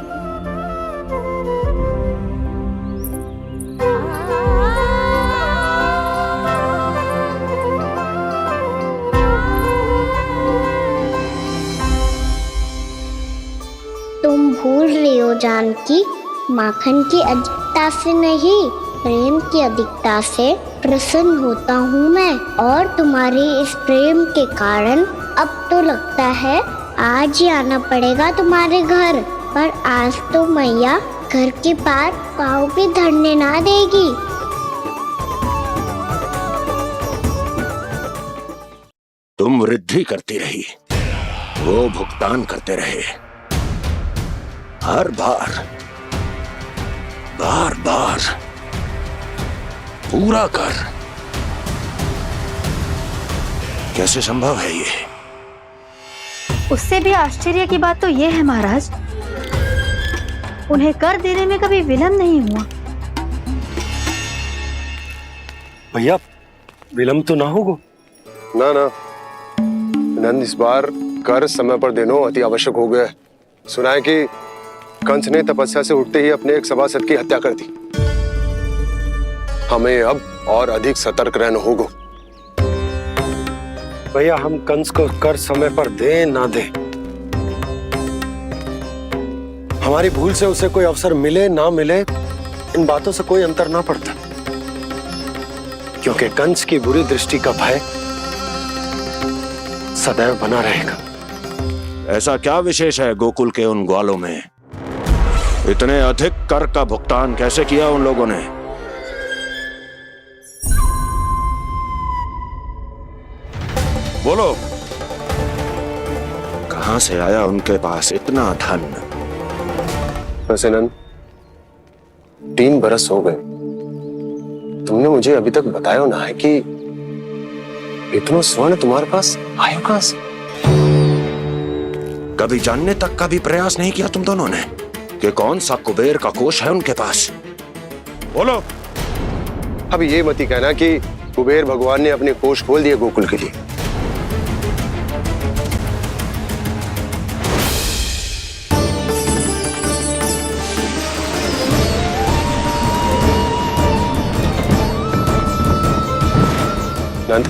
तुम भूल रही हो जानकी, माखन की अधिकता से नहीं, प्रेम की अधिकता से प्रसन्न होता हूँ मैं, और तुम्हारे इस प्रेम के कारण अब तो लगता है आज ही आना पड़ेगा तुम्हारे घर, पर आज तो मैया घर के पार पाँव भी धरने ना देगी। तुम वृद्धि करती रही, वो भुगतान करते रहे। हर बार बार बार पूरा कर। कैसे संभव है ये? उससे भी आश्चर्य की बात तो ये है महाराज, उन्हें कर देने में कभी विलंब नहीं हुआ। भैया विलंब तो ना होगा? ना ना नंद, इस बार कर समय पर देना अति आवश्यक हो गया है। सुना है कि कंस ने तपस्या से उठते ही अपने एक सभासद की हत्या कर दी। हमें अब और अधिक सतर्क रहना होगा। भैया हम कंस को कर समय पर दे ना दे, हमारी भूल से उसे कोई अवसर मिले ना मिले, इन बातों से कोई अंतर ना पड़ता, क्योंकि कंस की बुरी दृष्टि का भय सदैव बना रहेगा। ऐसा क्या विशेष है गोकुल के उन ग्वालों में? इतने अधिक कर का भुगतान कैसे किया उन लोगों ने? बोलो, कहां से आया उनके पास इतना धन? वैसे नंद, 3 बरस हो गए, तुमने मुझे अभी तक बताया ना है कि इतना स्वर्ण तुम्हारे पास आया कहां से? कभी जानने तक का भी प्रयास नहीं किया तुम दोनों ने कि कौन सा कुबेर का कोष है उनके पास? बोलो। अब ये मत ही कहना कि कुबेर भगवान ने अपने कोष खोल दिए गोकुल के लिए। नंद,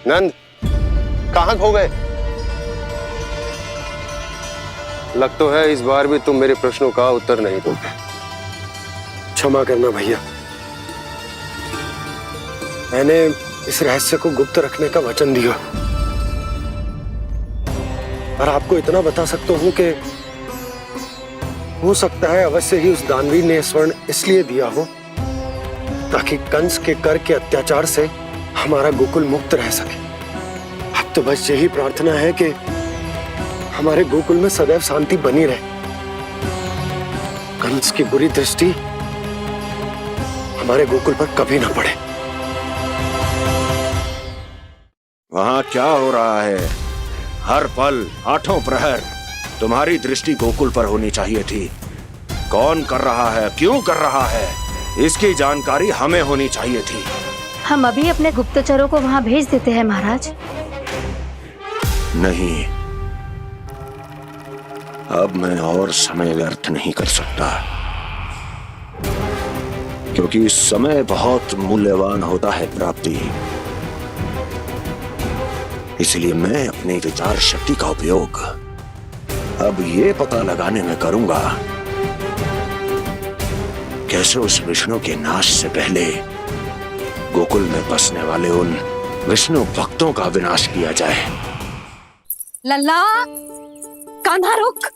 नंद, कहां खो गए? लग तो है इस बार भी तुम मेरे प्रश्नों का उत्तर नहीं दोगे। क्षमा करना भैया, मैंने इस रहस्य को गुप्त रखने का वचन दिया, और आपको इतना बता सकता हूं कि हो सकता है अवश्य ही उस दानवीर ने स्वर्ण इसलिए दिया हो ताकि कंस के कर के अत्याचार से हमारा गोकुल मुक्त रह सके। अब तो बस यही प्रार्थना है कि हमारे गोकुल में सदैव शांति बनी रहे, कंस की बुरी दृष्टि हमारे गोकुल पर कभी ना पड़े। वहां क्या हो रहा है? हर पल, आठों प्रहर तुम्हारी दृष्टि गोकुल पर होनी चाहिए थी। कौन कर रहा है, क्यों कर रहा है, इसकी जानकारी हमें होनी चाहिए थी। हम अभी अपने गुप्तचरों को वहां भेज देते हैं महाराज। नहीं, अब मैं और समय व्यर्थ नहीं कर सकता, क्योंकि समय बहुत मूल्यवान होता है प्राप्ति। इसलिए मैं अपनी विचार शक्ति का उपयोग अब ये पता लगाने में करूंगा कैसे उस विष्णु के नाश से पहले गोकुल में बसने वाले उन विष्णु भक्तों का विनाश किया जाए। लल्ला, कान्हा रुक।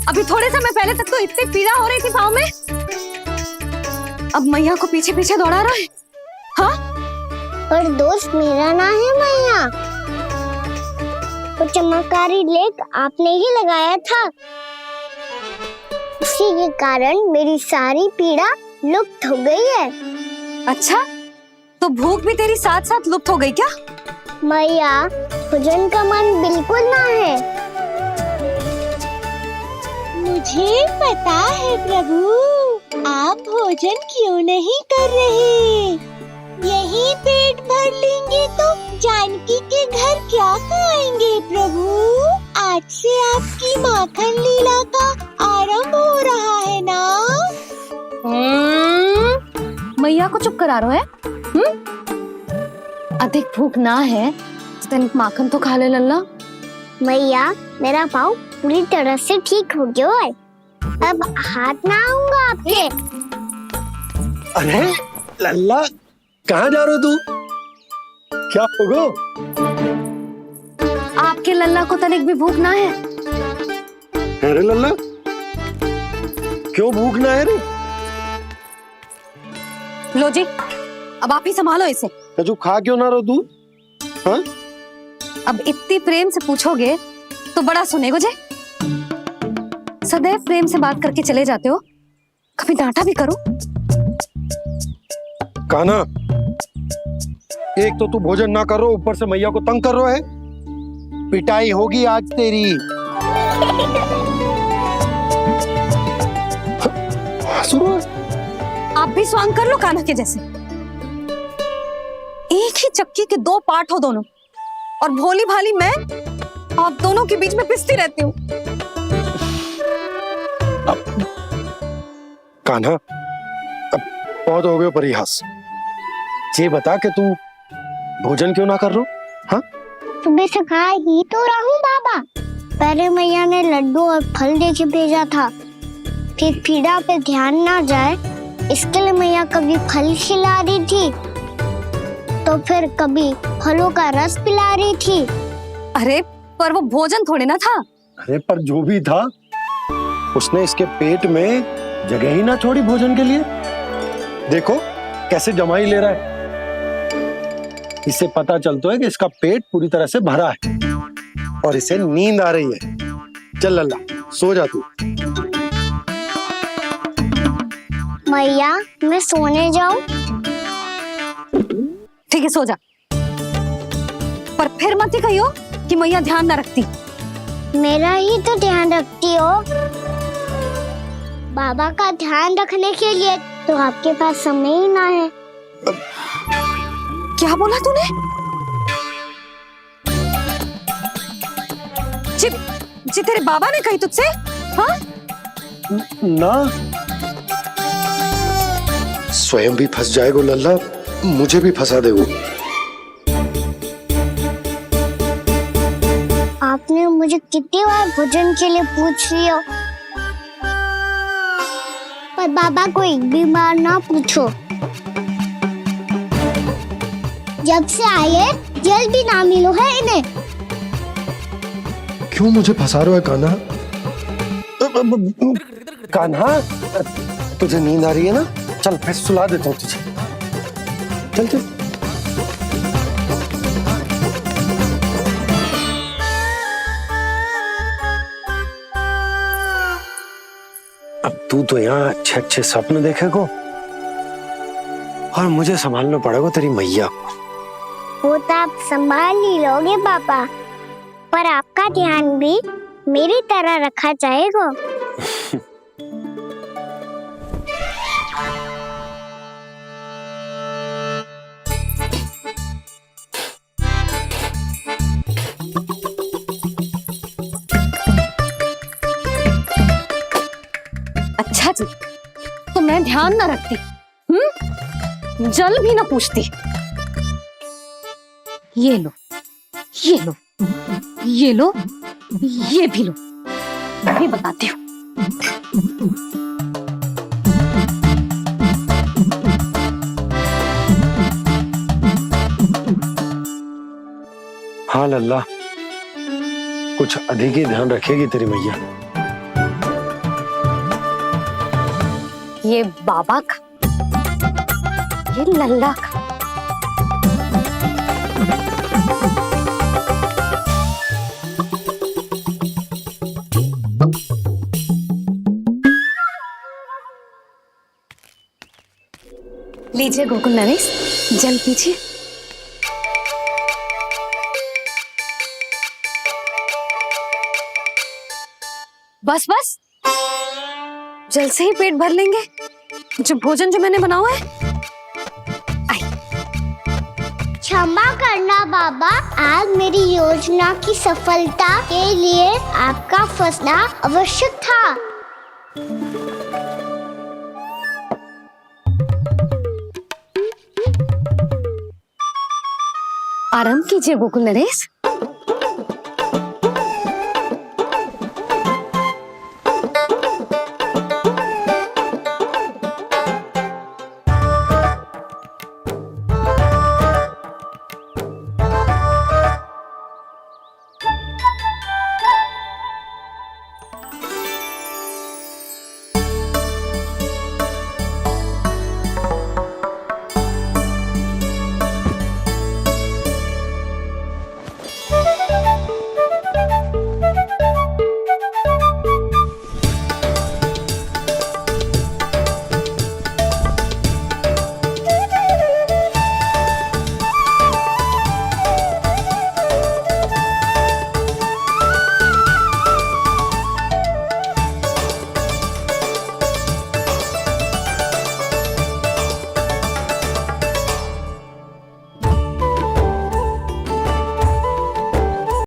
अभी थोड़े समय पहले तक तो इतनी पीड़ा हो रही थी पाँव में, अब मैया को पीछे पीछे दौड़ा रहा है। हाँ? पर दोस्त मेरा ना है मैया, वो चमत्कारी लेख आपने ही लगाया था, उसी के कारण मेरी सारी पीड़ा लुप्त हो गई है। अच्छा, तो भूख भी तेरी साथ साथ लुप्त हो गई क्या? मैया, भोजन का मन बिल्कुल ना है। मुझे पता है प्रभु, आप भोजन क्यों नहीं कर रहे। यही पेट भर लेंगे तो जानकी के घर क्या खाएंगे प्रभु। आज से आपकी माखन लीला का आरंभ हो रहा है ना। मैया को चुप करा रहे है? अधिक भूख ना है तो तनिक माखन तो खा ले लल्ला। मैया, मेरा पाँव पूरी तरह से ठीक हो गया है, अब हाथ ना आऊंगा आपके। अरे लल्ला, कहाँ जा रहे हो तू? क्या होगा? आपके लल्ला को तनिक भी भूख ना है? अरे लल्ला, क्यों भूख ना है रे? लो जी, अब आप ही संभालो इसे। तू खा क्यों ना रो तू? हाँ? अब इतनी प्रेम से पूछोगे तो बड़ा सुनेगो जे। सदैव प्रेम से बात करके चले जाते हो, कभी डांटा भी करो। कान्हा, एक तो तू भोजन ना कर रो, ऊपर से मैया को तंग कर रो है। पिटाई होगी आज तेरी। आप भी स्वांग कर लो कान्हा के जैसे। एक ही चक्की के दो पार्ट हो दोनों, और भोली भाली मैं आप दोनों के बीच में पिसती रहती हूँ। कान्हा, अब बहुत हो गए परिहास। ये बता कि तू भोजन क्यों ना कर रो? हाँ? सुबह से खा ही तो रहा हूँ बाबा। पहले मैया ने लड्डू और फल दे के भेजा था, फिर पीड़ा पे ध्यान ना जाए इसके लिए मैया कभी फल खिला रही थी तो फिर कभी फलों का रस पिला रही थी। अरे पर वो भोजन थोड़े ना था। अरे पर जो भी था, उसने इसके पेट में जगह ही ना छोड़ी भोजन के लिए। देखो कैसे जमाई ले रहा है। इससे पता चलता है कि इसका पेट पूरी तरह से भरा है और इसे नींद आ रही है। चल लल्ला, सो जा तू। मैया, मैं सोने जाऊं? ठीक है, सो जा। पर फिर मत ही कहियो कि मैया ध्यान ना रखती। मेरा ही तो ध्यान रखती हो। बाबा का ध्यान रखने के लिए तो आपके पास समय ही ना है। क्या बोला तूने? जी तेरे बाबा ने कही तुझसे? हाँ? ना, स्वयं भी फंस जाएगो लल्ला, मुझे भी फंसा देगो। आपने मुझे कितनी बार भोजन के लिए पूछ लिया, पर बाबा को एक भी बार ना पूछो। जब से आए जल भी ना मिलो है इन्हें। क्यों मुझे फंसा रहा है कान्हा? कान्हा, तुझे नींद आ रही है ना? चल मैं सुला देता हूँ तुझे। चल चल। अब तू तो यहाँ अच्छे अच्छे सपने देखेगो और मुझे संभालना पड़ेगा तेरी मैया को। वो तो आप संभाल ही लोगे पापा, पर आपका ध्यान भी मेरी तरह रखा जाएगा। अच्छा जी, तो मैं ध्यान ना रखती, जल भी ना पूछती। ये लो, ये लो, ये लो, ये भी लो, मैं भी बताती हूँ। हाँ लल्ला, कुछ अधिक ही ध्यान रखेगी तेरी मैया। ये बाबा का, ये लल्ला का। लीजिए गोकुल नरेश, जल पीजिए। बस बस, जल से ही पेट भर लेंगे। जो भोजन जो मैंने बनाया है। क्षमा करना बाबा, आज मेरी योजना की सफलता के लिए आपका फंसना आवश्यक था। आराम कीजिए गोकुल नरेश।